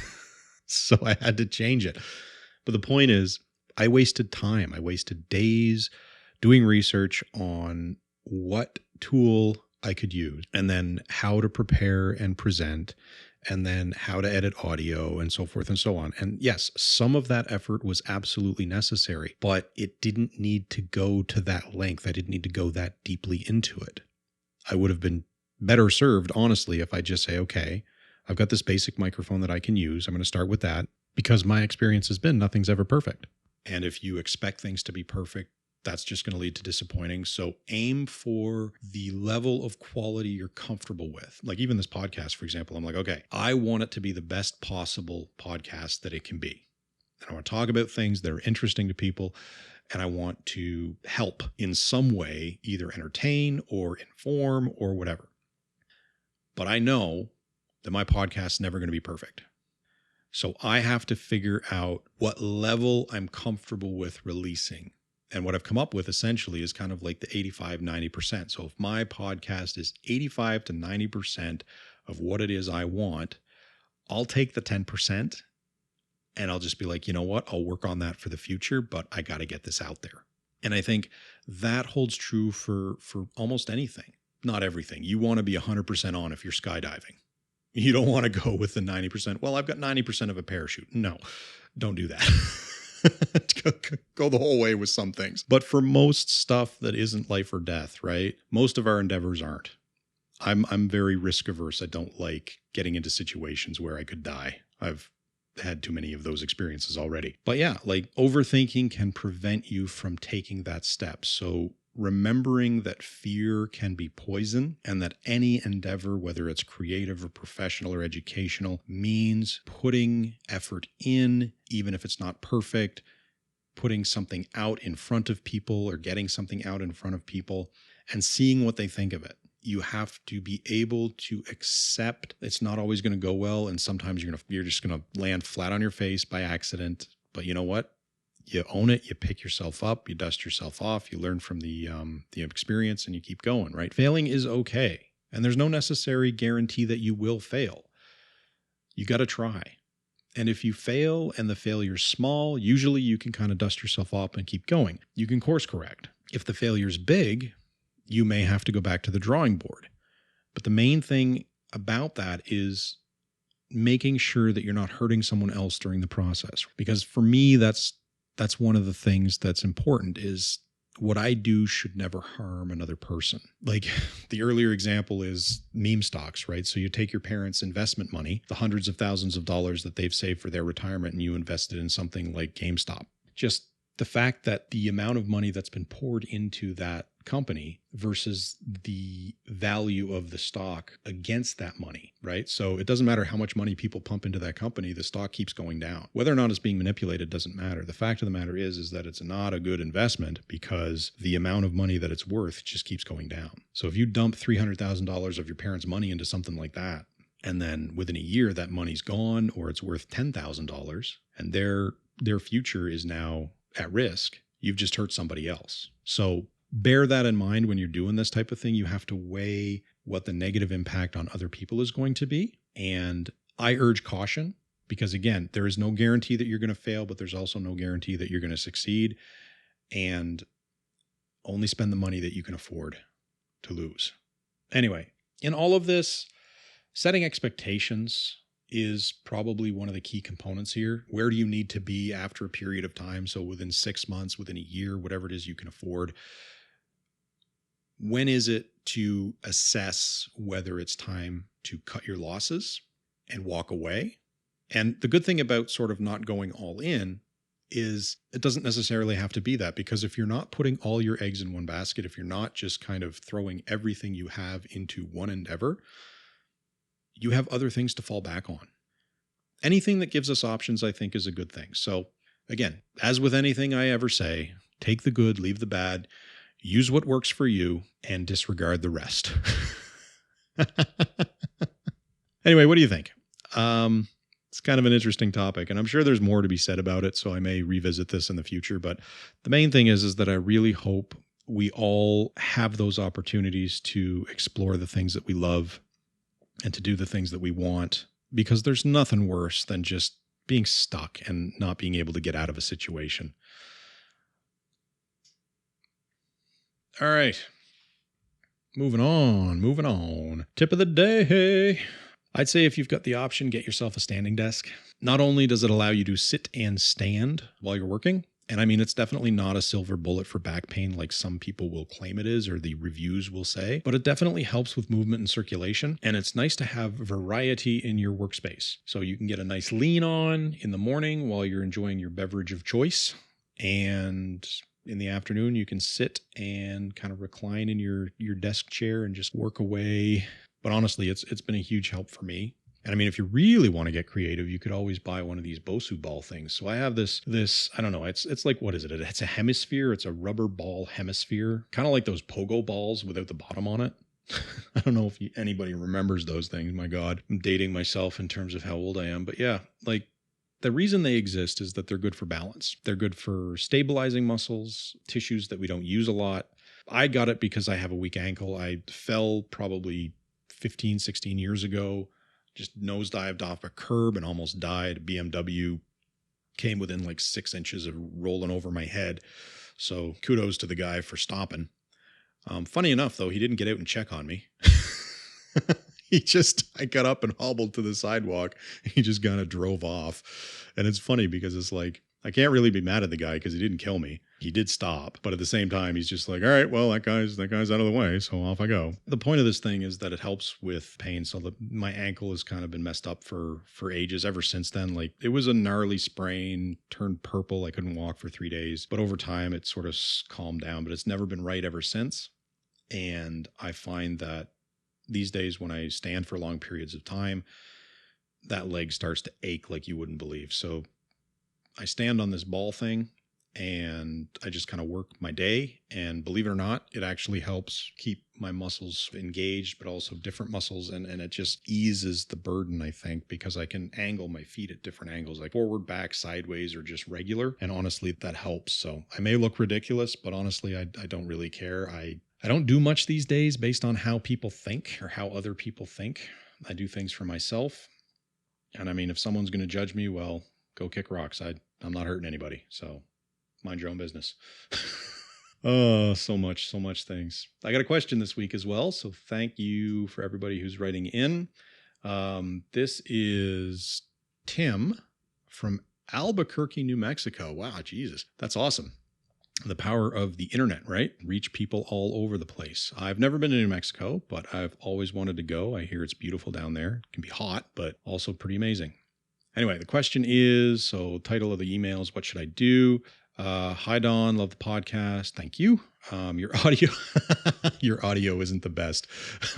So I had to change it. But the point is, I wasted time. I wasted days doing research on what tool I could use, and then how to prepare and present, and then how to edit audio and so forth and so on. And yes, some of that effort was absolutely necessary, but it didn't need to go to that length. I didn't need to go that deeply into it. I would have been better served, honestly, if I just say, okay, I've got this basic microphone that I can use. I'm going to start with that, because my experience has been nothing's ever perfect. And if you expect things to be perfect, that's just going to lead to disappointing. So aim for the level of quality you're comfortable with. Like, even this podcast, for example, I'm like, okay, I want it to be the best possible podcast that it can be. And I want to talk about things that are interesting to people. And I want to help in some way, either entertain or inform or whatever. But I know that my podcast's never going to be perfect. So I have to figure out what level I'm comfortable with releasing. And what I've come up with essentially is kind of like the 85-90%. So if my podcast is 85 to 90% of what it is I want, I'll take the 10% And I'll just be like, you know what? I'll work on that for the future, but I got to get this out there. And I think that holds true for almost anything. Not everything. You want to be 100% on if you're skydiving. You don't want to go with the 90%. Well, I've got 90% of a parachute. No, don't do that. Go the whole way with some things. But for most stuff that isn't life or death, right? Most of our endeavors aren't. I'm very risk averse. I don't like getting into situations where I could die. I've had too many of those experiences already. But yeah, like overthinking can prevent you from taking that step. So remembering that fear can be poison and that any endeavor, whether it's creative or professional or educational, means putting effort in, even if it's not perfect, putting something out in front of people or getting something out in front of people and seeing what they think of it. You have to be able to accept it's not always going to go well. And sometimes you're just going to land flat on your face by accident. But you know what? You own it. You pick yourself up. You dust yourself off. You learn from the experience and you keep going, right? Failing is okay. And there's no necessary guarantee that you will fail. You got to try. And if you fail and the failure's small, usually you can kind of dust yourself off and keep going. You can course correct. If the failure's big, you may have to go back to the drawing board. But the main thing about that is making sure that you're not hurting someone else during the process. Because for me, that's one of the things that's important is what I do should never harm another person. Like the earlier example is meme stocks, right? So you take your parents' investment money, the hundreds of thousands of dollars that they've saved for their retirement, and you invested in something like GameStop. Just the fact that the amount of money that's been poured into that company versus the value of the stock against that money, right? So it doesn't matter how much money people pump into that company, the stock keeps going down. Whether or not it's being manipulated doesn't matter. The fact of the matter is that it's not a good investment because the amount of money that it's worth just keeps going down. So if you dump $300,000 of your parents' money into something like that, and then within a year that money's gone or it's worth $10,000 and their future is now at risk, you've just hurt somebody else. So bear that in mind when you're doing this type of thing. You have to weigh what the negative impact on other people is going to be. And I urge caution because, again, there is no guarantee that you're going to fail, but there's also no guarantee that you're going to succeed. And only spend the money that you can afford to lose. Anyway, in all of this, setting expectations is probably one of the key components here. Where do you need to be after a period of time? So within 6 months, within a year, whatever it is you can afford. When is it to assess whether it's time to cut your losses and walk away? And the good thing about sort of not going all in is it doesn't necessarily have to be that, because if you're not putting all your eggs in one basket, if you're not just kind of throwing everything you have into one endeavor, you have other things to fall back on. Anything that gives us options, I think, is a good thing. So again, as with anything I ever say, take the good, leave the bad, use what works for you, and disregard the rest. Anyway, what do you think? It's kind of an interesting topic, and I'm sure there's more to be said about it, so I may revisit this in the future. But the main thing is that I really hope we all have those opportunities to explore the things that we love and to do the things that we want, because there's nothing worse than just being stuck and not being able to get out of a situation. All right. Moving on. Tip of the day. I'd say if you've got the option, get yourself a standing desk. Not only does it allow you to sit and stand while you're working, and I mean, it's definitely not a silver bullet for back pain like some people will claim it is, or the reviews will say, but it definitely helps with movement and circulation. And it's nice to have variety in your workspace. So you can get a nice lean on in the morning while you're enjoying your beverage of choice. And in the afternoon, you can sit and kind of recline in your desk chair and just work away. But honestly, it's been a huge help for me. And I mean, if you really want to get creative, you could always buy one of these Bosu ball things. So I have this, I don't know, it's like, what is it? It's a hemisphere. It's a rubber ball hemisphere, kind of like those pogo balls without the bottom on it. I don't know if anybody remembers those things. My God, I'm dating myself in terms of how old I am. But yeah, like the reason they exist is that they're good for balance. They're good for stabilizing muscles, tissues that we don't use a lot. I got it because I have a weak ankle. I fell probably 15, 16 years ago. Just nosedived off a curb and almost died. BMW came within like 6 inches of rolling over my head. So kudos to the guy for stopping. Funny enough, though, he didn't get out and check on me. I got up and hobbled to the sidewalk. He just kind of drove off. And it's funny because it's like, I can't really be mad at the guy because he didn't kill me. He did stop. But at the same time, he's just like, all right, well, that guy's out of the way. So off I go. The point of this thing is that it helps with pain. So my ankle has kind of been messed up for ages ever since then. Like it was a gnarly sprain, turned purple. I couldn't walk for 3 days. But over time, it sort of calmed down. But it's never been right ever since. And I find that these days when I stand for long periods of time, that leg starts to ache like you wouldn't believe. So I stand on this ball thing and I just kind of work my day. And believe it or not, it actually helps keep my muscles engaged, but also different muscles. And it just eases the burden, I think, because I can angle my feet at different angles, like forward, back, sideways, or just regular. And honestly, that helps. So I may look ridiculous, but honestly, I don't really care. I don't do much these days based on how people think or how other people think. I do things for myself. And I mean, if someone's going to judge me, well, go kick rocks. I'm not hurting anybody. So mind your own business. Oh, so much things. I got a question this week as well. So thank you for everybody who's writing in. This is Tim from Albuquerque, New Mexico. Wow, Jesus. That's awesome. The power of the internet, right? Reach people all over the place. I've never been to New Mexico, but I've always wanted to go. I hear it's beautiful down there. It can be hot, but also pretty amazing. Anyway, the question is, so title of the email is, what should I do? Hi, Dawn. Love the podcast. Thank you. Your audio isn't the best,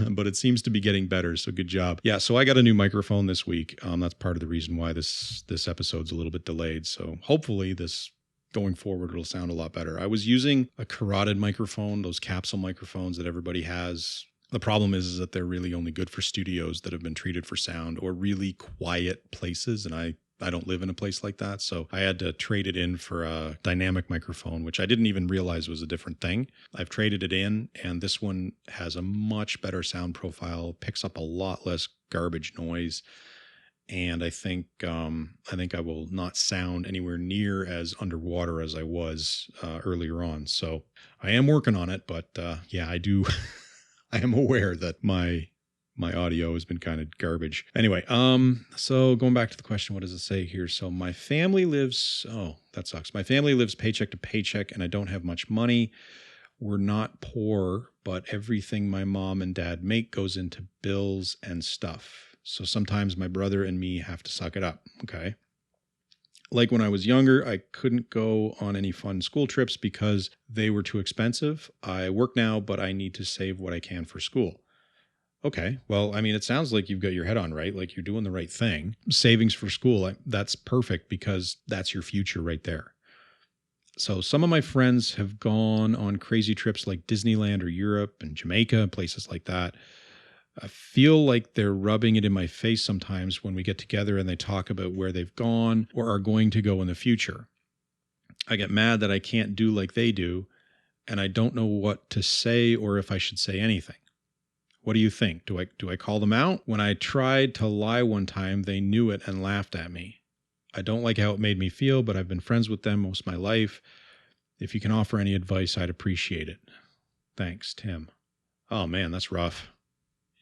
but it seems to be getting better. So good job. Yeah. So I got a new microphone this week. That's part of the reason why this episode's a little bit delayed. So hopefully going forward, it'll sound a lot better. I was using a carotid microphone, those capsule microphones that everybody has. The problem is that they're really only good for studios that have been treated for sound or really quiet places. And I don't live in a place like that. So I had to trade it in for a dynamic microphone, which I didn't even realize was a different thing. I've traded it in, and this one has a much better sound profile, picks up a lot less garbage noise. And I think I will not sound anywhere near as underwater as I was earlier on. So I am working on it, but yeah, I do. I am aware that my audio has been kind of garbage. Anyway, so going back to the question, what does it say here? So my family lives, oh, that sucks. My family lives paycheck to paycheck, and I don't have much money. We're not poor, but everything my mom and dad make goes into bills and stuff. So sometimes my brother and me have to suck it up. Okay. Like when I was younger, I couldn't go on any fun school trips because they were too expensive. I work now, but I need to save what I can for school. Okay. Well, I mean, it sounds like you've got your head on right. Like you're doing the right thing. Savings for school, that's perfect because that's your future right there. So some of my friends have gone on crazy trips like Disneyland or Europe and Jamaica, places like that. I feel like they're rubbing it in my face sometimes when we get together and they talk about where they've gone or are going to go in the future. I get mad that I can't do like they do, and I don't know what to say or if I should say anything. What do you think? Do I call them out? When I tried to lie one time, they knew it and laughed at me. I don't like how it made me feel, but I've been friends with them most of my life. If you can offer any advice, I'd appreciate it. Thanks, Tim. Oh man, that's rough.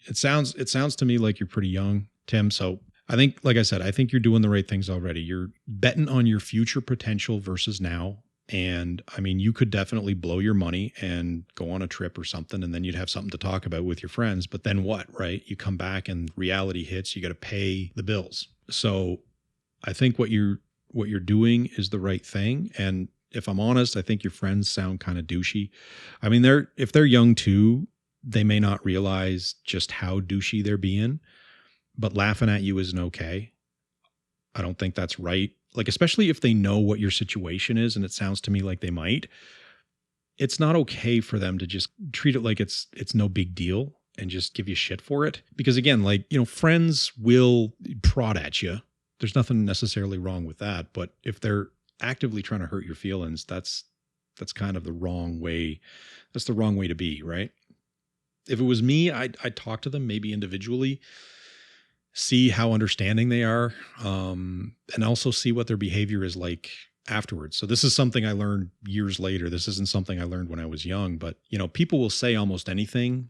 It sounds to me like you're pretty young, Tim. So I think, like I said, I think you're doing the right things already. You're betting on your future potential versus now. And I mean, you could definitely blow your money and go on a trip or something, and then you'd have something to talk about with your friends. But then what, right? You come back and reality hits, you got to pay the bills. So I think what you're doing is the right thing. And if I'm honest, I think your friends sound kind of douchey. I mean, if they're young too, they may not realize just how douchey they're being, but laughing at you isn't okay. I don't think that's right. Like, especially if they know what your situation is, and it sounds to me like they might, it's not okay for them to just treat it like it's no big deal and just give you shit for it. Because again, like, friends will prod at you. There's nothing necessarily wrong with that. But if they're actively trying to hurt your feelings, that's kind of the wrong way. That's the wrong way to be, right? If it was me, I'd talk to them maybe individually see how understanding they are, and also see what their behavior is like afterwards. So this is something I learned years later. This isn't something I learned when I was young, but people will say almost anything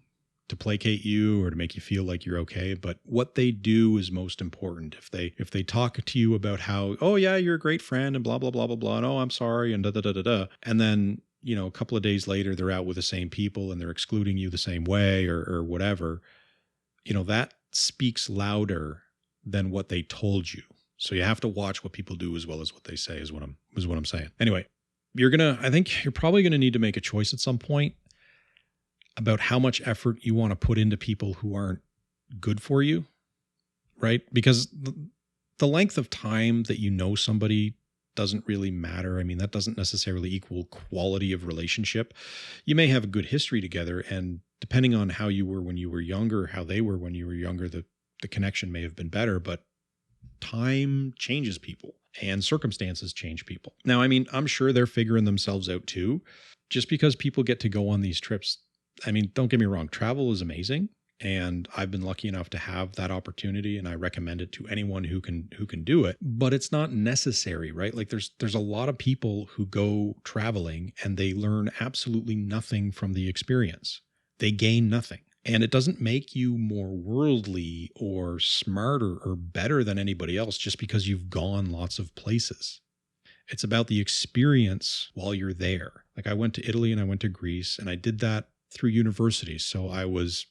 to placate you or to make you feel like you're okay, but what they do is most important. If they talk to you about how, oh yeah, you're a great friend and blah blah blah blah blah, and oh, I'm sorry, and da da da da da, and then a couple of days later they're out with the same people and they're excluding you the same way or whatever, that speaks louder than what they told you. So you have to watch what people do as well as what they say is what I'm saying. Anyway, I think you're probably going to need to make a choice at some point about how much effort you want to put into people who aren't good for you, right? Because the length of time that somebody doesn't really matter. I mean, that doesn't necessarily equal quality of relationship. You may have a good history together, and depending on how you were when you were younger, how they were when you were younger, the connection may have been better, but time changes people and circumstances change people. Now, I mean, I'm sure they're figuring themselves out too. Just because people get to go on these trips, I mean, don't get me wrong, travel is amazing. And I've been lucky enough to have that opportunity, and I recommend it to anyone who can do it. But it's not necessary, right? Like there's a lot of people who go traveling and they learn absolutely nothing from the experience. They gain nothing. And it doesn't make you more worldly or smarter or better than anybody else just because you've gone lots of places. It's about the experience while you're there. Like I went to Italy and I went to Greece, and I did that through university. So I was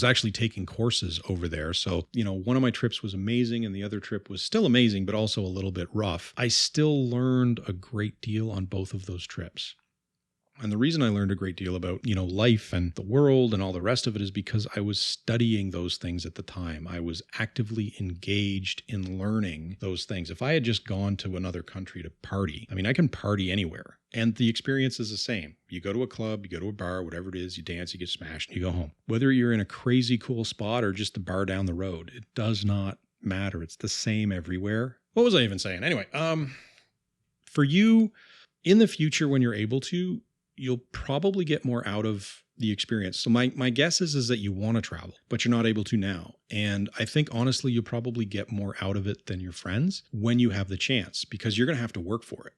actually taking courses over there. So, one of my trips was amazing and the other trip was still amazing, but also a little bit rough. I still learned a great deal on both of those trips. And the reason I learned a great deal about, life and the world and all the rest of it is because I was studying those things at the time. I was actively engaged in learning those things. If I had just gone to another country to party, I mean, I can party anywhere and the experience is the same. You go to a club, you go to a bar, whatever it is, you dance, you get smashed, and you go home. Whether you're in a crazy cool spot or just the bar down the road, it does not matter. It's the same everywhere. What was I even saying? Anyway, for you in the future, when you're able to, you'll probably get more out of the experience. So my guess is that you want to travel, but you're not able to now. And I think honestly, you'll probably get more out of it than your friends when you have the chance, because you're going to have to work for it,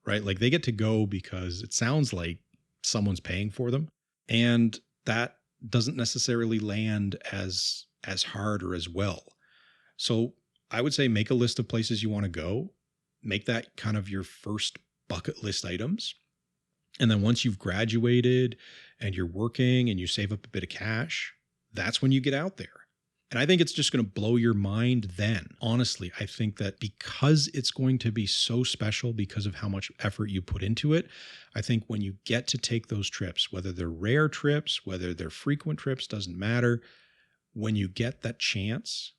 right? Like they get to go because it sounds like someone's paying for them. And that doesn't necessarily land as hard or as well. So I would say make a list of places you want to go, make that kind of your first bucket list items. And then once you've graduated and you're working and you save up a bit of cash, that's when you get out there. And I think it's just going to blow your mind then. Honestly, I think that because it's going to be so special because of how much effort you put into it, I think when you get to take those trips, whether they're rare trips, whether they're frequent trips, doesn't matter. When you get that chance,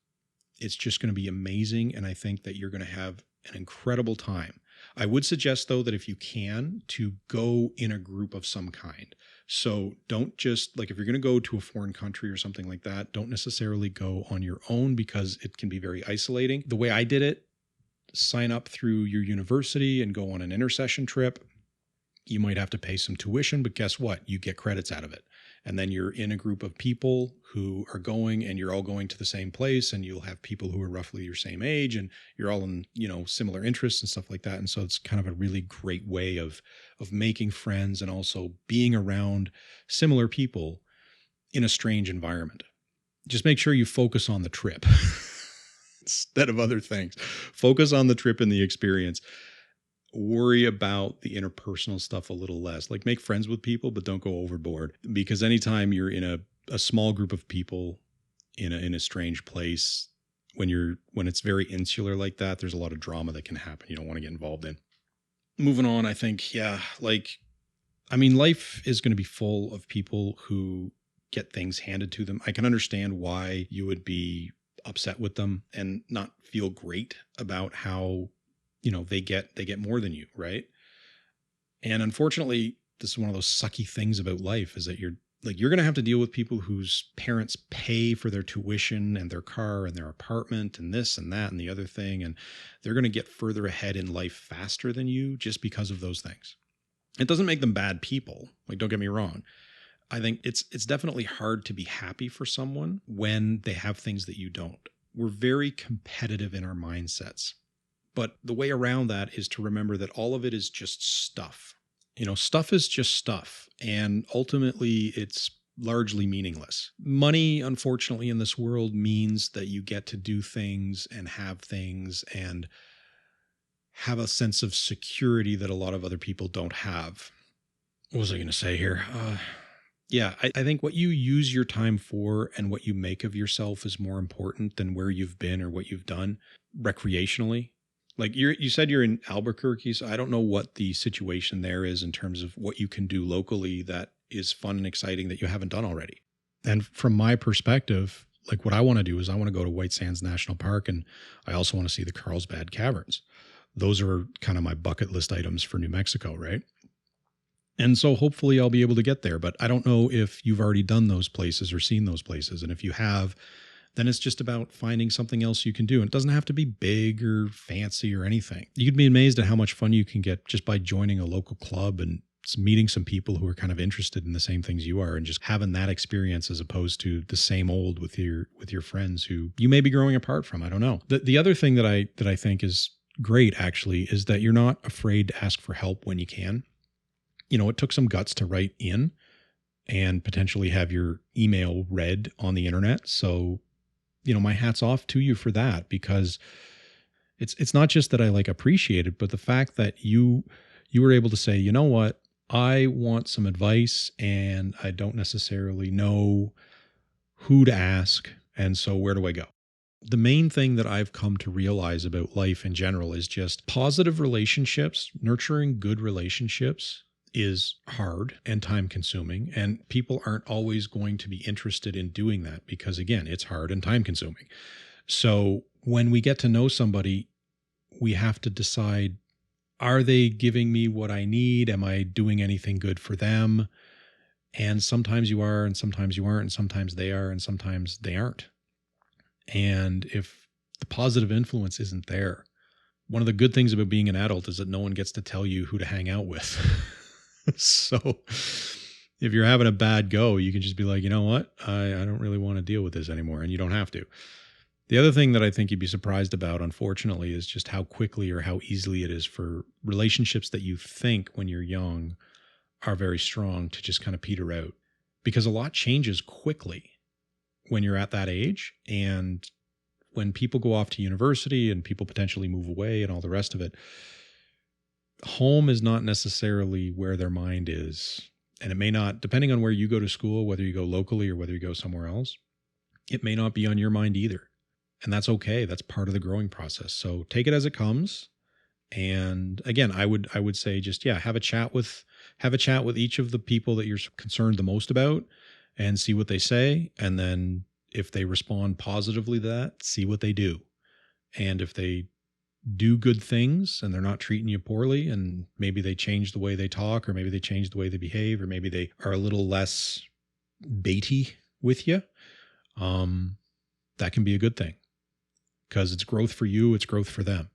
it's just going to be amazing. And I think that you're going to have an incredible time. I would suggest, though, that if you can, to go in a group of some kind. So don't just, like if you're going to go to a foreign country or something like that, don't necessarily go on your own because it can be very isolating. The way I did it, sign up through your university and go on an intercession trip. You might have to pay some tuition, but guess what? You get credits out of it. And then you're in a group of people who are going and you're all going to the same place, and you'll have people who are roughly your same age and you're all in, similar interests and stuff like that. And so it's kind of a really great way of making friends and also being around similar people in a strange environment. Just make sure you focus on the trip instead of other things. Focus on the trip and the experience. Worry about the interpersonal stuff a little less. Like make friends with people, but don't go overboard, because anytime you're in a small group of people in a strange place, when it's very insular like that, there's a lot of drama that can happen you don't want to get involved in. Moving on, I think, life is going to be full of people who get things handed to them. I can understand why you would be upset with them and not feel great about how they get more than you, right? And unfortunately, this is one of those sucky things about life, is that you're going to have to deal with people whose parents pay for their tuition and their car and their apartment and this and that and the other thing. And they're going to get further ahead in life faster than you just because of those things. It doesn't make them bad people. Like, don't get me wrong. I think it's definitely hard to be happy for someone when they have things that you don't. we're very competitive in our mindsets. But the way around that is to remember that all of it is just stuff. Stuff is just stuff. And ultimately, it's largely meaningless. Money, unfortunately, in this world means that you get to do things and have a sense of security that a lot of other people don't have. What was I going to say here? I think what you use your time for and what you make of yourself is more important than where you've been or what you've done recreationally. Like you said you're in Albuquerque, so I don't know what the situation there is in terms of what you can do locally that is fun and exciting that you haven't done already. And from my perspective, like what I want to do is I want to go to White Sands National Park, and I also want to see the Carlsbad Caverns. Those are kind of my bucket list items for New Mexico, right? And so hopefully I'll be able to get there, but I don't know if you've already done those places or seen those places. And if you have, then it's just about finding something else you can do. And it doesn't have to be big or fancy or anything. You'd be amazed at how much fun you can get just by joining a local club and meeting some people who are kind of interested in the same things you are, and just having that experience as opposed to the same old with your friends who you may be growing apart from. I don't know. The other thing that I think is great actually is that you're not afraid to ask for help when you can. It took some guts to write in and potentially have your email read on the internet. So, my hat's off to you for that, because it's not just that I appreciate it, but the fact that you were able to say, you know what, I want some advice and I don't necessarily know who to ask. And so where do I go? The main thing that I've come to realize about life in general is just positive relationships, nurturing good relationships is hard and time consuming, and people aren't always going to be interested in doing that because, again, it's hard and time consuming. So when we get to know somebody, we have to decide, are they giving me what I need? Am I doing anything good for them? And sometimes you are, and sometimes you aren't, and sometimes they are, and sometimes they aren't. And if the positive influence isn't there, one of the good things about being an adult is that no one gets to tell you who to hang out with. So if you're having a bad go, you can just be like, you know what? I don't really want to deal with this anymore. And you don't have to. The other thing that I think you'd be surprised about, unfortunately, is just how quickly or how easily it is for relationships that you think when you're young are very strong to just kind of peter out, because a lot changes quickly when you're at that age. And when people go off to university and people potentially move away and all the rest of it, home is not necessarily where their mind is. And it may not, depending on where you go to school, whether you go locally or whether you go somewhere else, it may not be on your mind either. And that's okay. That's part of the growing process. So take it as it comes. And again, I would say just, have a chat with each of the people that you're concerned the most about and see what they say. And then if they respond positively to that, see what they do. And if they do good things and they're not treating you poorly, and maybe they change the way they talk, or maybe they change the way they behave, or maybe they are a little less baity with you, that can be a good thing, because it's growth for you, it's growth for them.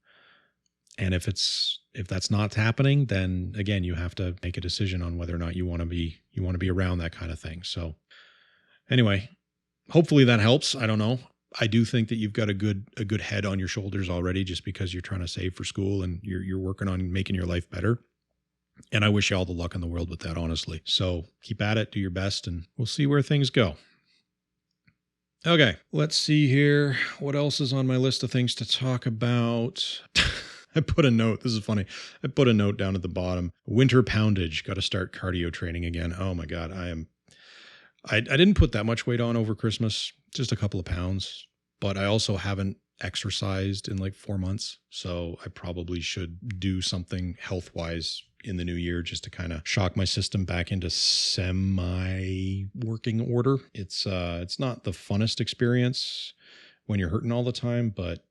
And if that's not happening, then again, you have to make a decision on whether or not you want to be around that kind of thing. So anyway, hopefully that helps. I don't know. I do think that you've got a good head on your shoulders already, just because you're trying to save for school and you're working on making your life better. And I wish you all the luck in the world with that, honestly. So keep at it, do your best, and we'll see where things go. Okay, let's see here. What else is on my list of things to talk about? I put a note. This is funny. I put a note down at the bottom. Winter poundage. Got to start cardio training again. Oh my God. I didn't put that much weight on over Christmas, just a couple of pounds, but I also haven't exercised in 4 months. So I probably should do something health-wise in the new year just to kind of shock my system back into semi-working order. It's not the funnest experience when you're hurting all the time, but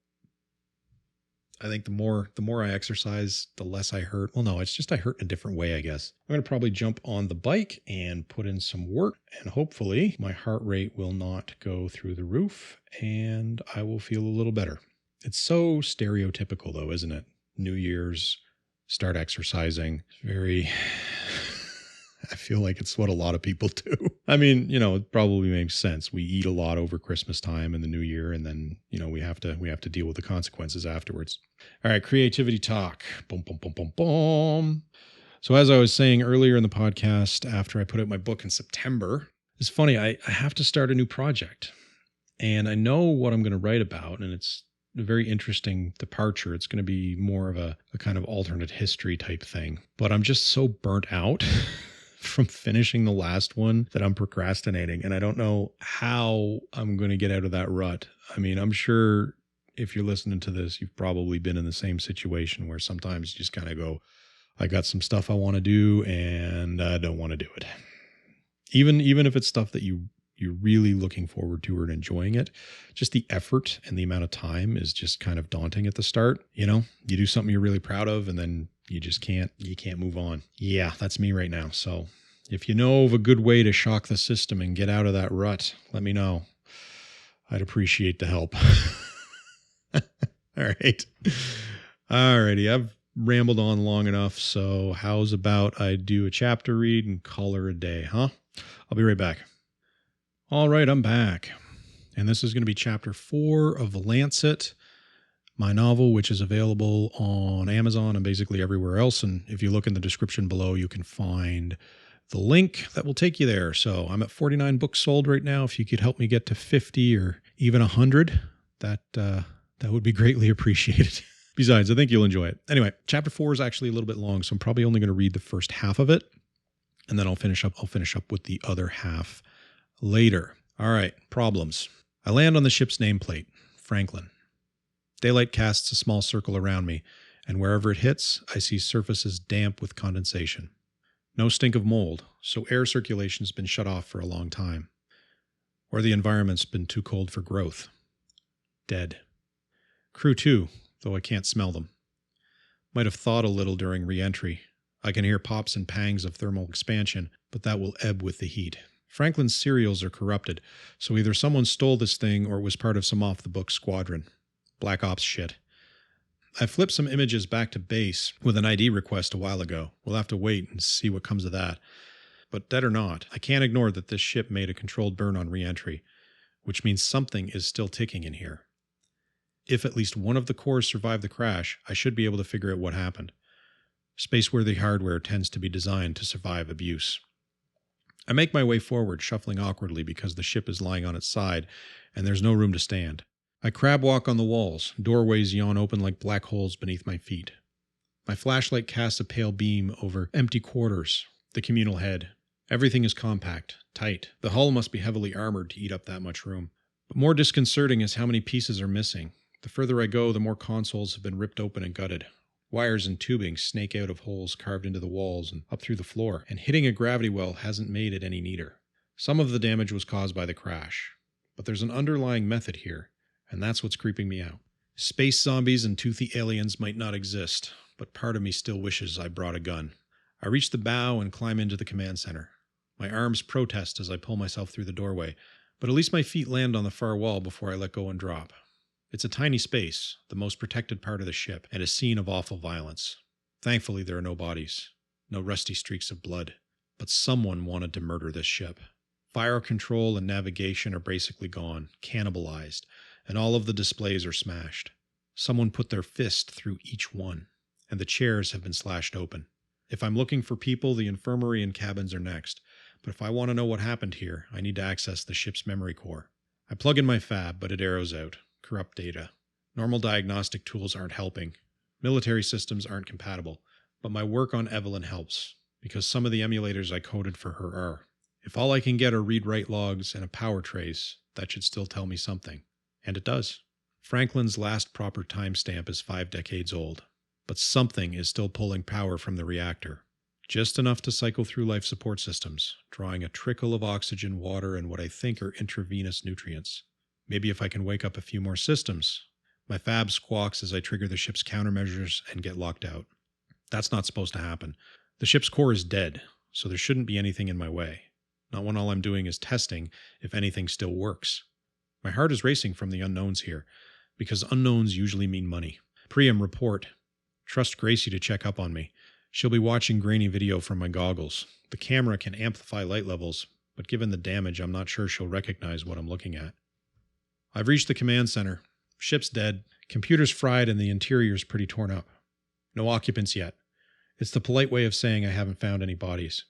I think the more I exercise, the less I hurt. Well, no, it's just I hurt in a different way, I guess. I'm going to probably jump on the bike and put in some work, and hopefully my heart rate will not go through the roof and I will feel a little better. It's so stereotypical though, isn't it? New Year's, start exercising. It's very, I feel like it's what a lot of people do. I mean, it probably makes sense. We eat a lot over Christmas time and the New Year, and then, we have to deal with the consequences afterwards. All right, creativity talk. Boom, boom, boom, boom, boom. So as I was saying earlier in the podcast, after I put out my book in September, it's funny, I have to start a new project. And I know what I'm going to write about, and it's a very interesting departure. It's going to be more of a kind of alternate history type thing. But I'm just so burnt out from finishing the last one that I'm procrastinating. And I don't know how I'm going to get out of that rut. I mean, I'm sure if you're listening to this, you've probably been in the same situation where sometimes you just kind of go, I got some stuff I want to do and I don't want to do it. Even if it's stuff that you're really looking forward to or enjoying it, just the effort and the amount of time is just kind of daunting at the start. You do something you're really proud of and then you can't move on. Yeah, that's me right now. So if you know of a good way to shock the system and get out of that rut, let me know. I'd appreciate the help. All right. Alrighty. I've rambled on long enough. So how's about I do a chapter read and call her a day, huh? I'll be right back. All right, I'm back. And this is going to be chapter 4 of Lancet, my novel, which is available on Amazon and basically everywhere else. And if you look in the description below, you can find the link that will take you there. So I'm at 49 books sold right now. If you could help me get to 50 or even 100, that would be greatly appreciated. Besides, I think you'll enjoy it. Anyway, chapter 4 is actually a little bit long, so I'm probably only going to read the first half of it, and then I'll finish up with the other half later. All right, problems. I land on the ship's nameplate, Franklin. Daylight casts a small circle around me, and wherever it hits, I see surfaces damp with condensation. No stink of mold, so air circulation's been shut off for a long time. Or the environment's been too cold for growth. Dead. Crew too, though I can't smell them. Might have thawed a little during re-entry. I can hear pops and pangs of thermal expansion, but that will ebb with the heat. Franklin's cereals are corrupted, so either someone stole this thing or it was part of some off-the-book squadron. Black Ops shit. I flipped some images back to base with an ID request a while ago. We'll have to wait and see what comes of that. But dead or not, I can't ignore that this ship made a controlled burn on re-entry, which means something is still ticking in here. If at least one of the cores survived the crash, I should be able to figure out what happened. Space-worthy hardware tends to be designed to survive abuse. I make my way forward, shuffling awkwardly because the ship is lying on its side, and there's no room to stand. I crab walk on the walls. Doorways yawn open like black holes beneath my feet. My flashlight casts a pale beam over empty quarters, the communal head. Everything is compact, tight. The hull must be heavily armored to eat up that much room. But more disconcerting is how many pieces are missing. The further I go, the more consoles have been ripped open and gutted. Wires and tubing snake out of holes carved into the walls and up through the floor, and hitting a gravity well hasn't made it any neater. Some of the damage was caused by the crash, but there's an underlying method here, and that's what's creeping me out. Space zombies and toothy aliens might not exist, but part of me still wishes I brought a gun. I reach the bow and climb into the command center. My arms protest as I pull myself through the doorway, but at least my feet land on the far wall before I let go and drop. It's a tiny space, the most protected part of the ship, and a scene of awful violence. Thankfully, there are no bodies, no rusty streaks of blood. But someone wanted to murder this ship. Fire control and navigation are basically gone, cannibalized, and all of the displays are smashed. Someone put their fist through each one, and the chairs have been slashed open. If I'm looking for people, the infirmary and cabins are next. But if I want to know what happened here, I need to access the ship's memory core. I plug in my fab, but it arrows out. Corrupt data. Normal diagnostic tools aren't helping. Military systems aren't compatible. But my work on Evelyn helps, because some of the emulators I coded for her are. If all I can get are read-write logs and a power trace, that should still tell me something. And it does. Franklin's last proper timestamp is 5 decades old. But something is still pulling power from the reactor. Just enough to cycle through life support systems, drawing a trickle of oxygen, water, and what I think are intravenous nutrients. Maybe if I can wake up a few more systems. My fab squawks as I trigger the ship's countermeasures and get locked out. That's not supposed to happen. The ship's core is dead, so there shouldn't be anything in my way. Not when all I'm doing is testing if anything still works. My heart is racing from the unknowns here, because unknowns usually mean money. Priam, report. Trust Gracie to check up on me. She'll be watching grainy video from my goggles. The camera can amplify light levels, but given the damage, I'm not sure she'll recognize what I'm looking at. I've reached the command center. Ship's dead. Computer's fried and the interior's pretty torn up. No occupants yet. It's the polite way of saying I haven't found any bodies.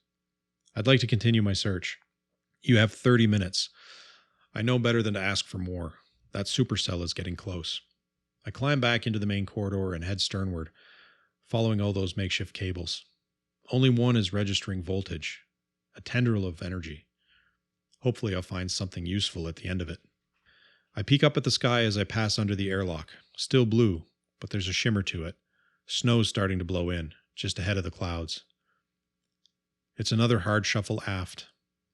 I'd like to continue my search. You have 30 minutes. I know better than to ask for more. That supercell is getting close. I climb back into the main corridor and head sternward, following all those makeshift cables. Only one is registering voltage, a tendril of energy. Hopefully I'll find something useful at the end of it. I peek up at the sky as I pass under the airlock. Still blue, but there's a shimmer to it. Snow's starting to blow in, just ahead of the clouds. It's another hard shuffle aft.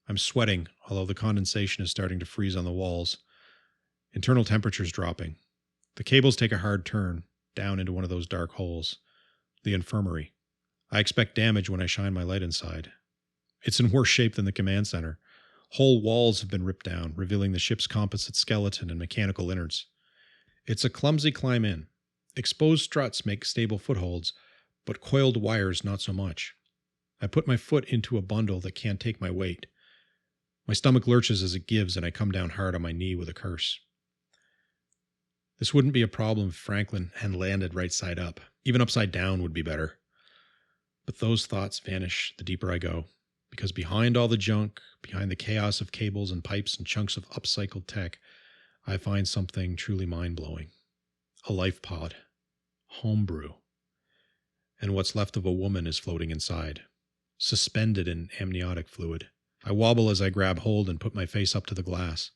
I'm sweating, although the condensation is starting to freeze on the walls. Internal temperature's dropping. The cables take a hard turn, down into one of those dark holes. The infirmary. I expect damage when I shine my light inside. It's in worse shape than the command center. Whole walls have been ripped down, revealing the ship's composite skeleton and mechanical innards. It's a clumsy climb in. Exposed struts make stable footholds, but coiled wires not so much. I put my foot into a bundle that can't take my weight. My stomach lurches as it gives, and I come down hard on my knee with a curse. This wouldn't be a problem if Franklin had landed right side up. Even upside down would be better. But those thoughts vanish the deeper I go, because behind all the junk, behind the chaos of cables and pipes and chunks of upcycled tech, I find something truly mind-blowing. A life pod. Homebrew. And what's left of a woman is floating inside, suspended in amniotic fluid. I wobble as I grab hold and put my face up to the glass.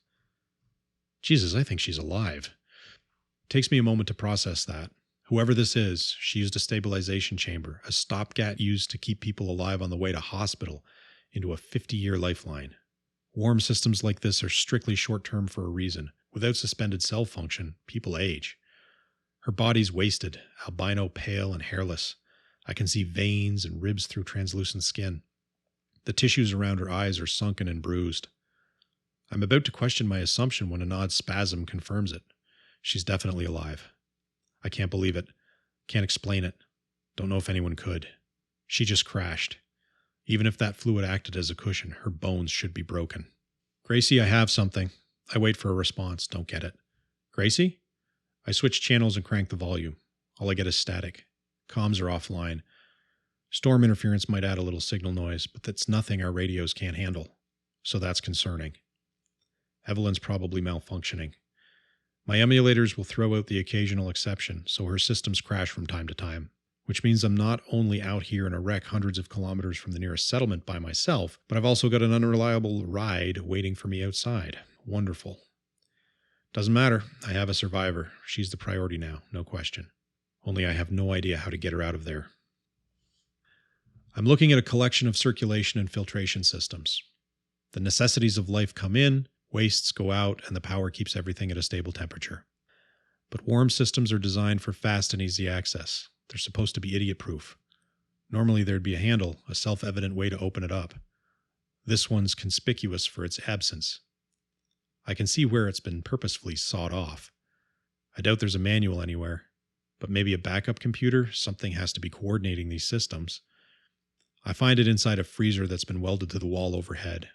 Jesus, I think she's alive. It takes me a moment to process that. Whoever this is, she used a stabilization chamber, a stopgap used to keep people alive on the way to hospital, into a 50-year lifeline. Warm systems like this are strictly short-term for a reason. Without suspended cell function, people age. Her body's wasted, albino, pale, and hairless. I can see veins and ribs through translucent skin. The tissues around her eyes are sunken and bruised. I'm about to question my assumption when an odd spasm confirms it. She's definitely alive. I can't believe it. Can't explain it. Don't know if anyone could. She just crashed. Even if that fluid acted as a cushion, her bones should be broken. Gracie, I have something. I wait for a response. Don't get it. Gracie? I switch channels and crank the volume. All I get is static. Comms are offline. Storm interference might add a little signal noise, but that's nothing our radios can't handle. So that's concerning. Evelyn's probably malfunctioning. My emulators will throw out the occasional exception, so her systems crash from time to time, which means I'm not only out here in a wreck hundreds of kilometers from the nearest settlement by myself, but I've also got an unreliable ride waiting for me outside. Wonderful. Doesn't matter. I have a survivor. She's the priority now, no question. Only I have no idea how to get her out of there. I'm looking at a collection of circulation and filtration systems. The necessities of life come in, wastes go out, and the power keeps everything at a stable temperature. But warm systems are designed for fast and easy access. They're supposed to be idiot-proof. Normally there'd be a handle, a self-evident way to open it up. This one's conspicuous for its absence. I can see where it's been purposefully sawed off. I doubt there's a manual anywhere, but maybe a backup computer. Something has to be coordinating these systems. I find it inside a freezer that's been welded to the wall overhead.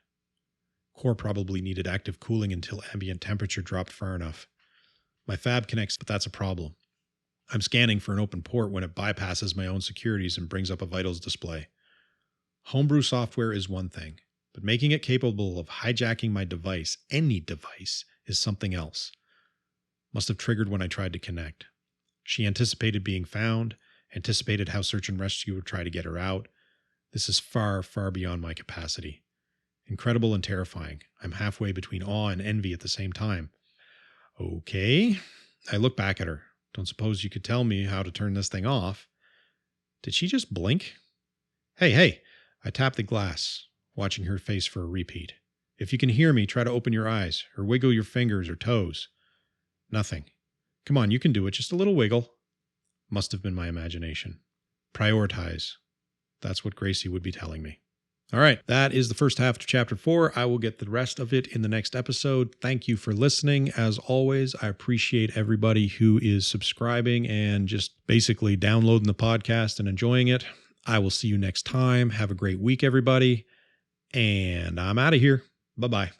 Core probably needed active cooling until ambient temperature dropped far enough. My fab connects, but that's a problem. I'm scanning for an open port when it bypasses my own securities and brings up a vitals display. Homebrew software is one thing, but making it capable of hijacking my device, any device, is something else. Must have triggered when I tried to connect. She anticipated being found, anticipated how search and rescue would try to get her out. This is far, far beyond my capacity. Incredible and terrifying. I'm halfway between awe and envy at the same time. Okay. I look back at her. Don't suppose you could tell me how to turn this thing off. Did she just blink? Hey. I tap the glass, watching her face for a repeat. If you can hear me, try to open your eyes, or wiggle your fingers or toes. Nothing. Come on, you can do it. Just a little wiggle. Must have been my imagination. Prioritize. That's what Gracie would be telling me. All right, that is the first half of Chapter 4. I will get the rest of it in the next episode. Thank you for listening. As always, I appreciate everybody who is subscribing and just basically downloading the podcast and enjoying it. I will see you next time. Have a great week, everybody. And I'm out of here. Bye-bye.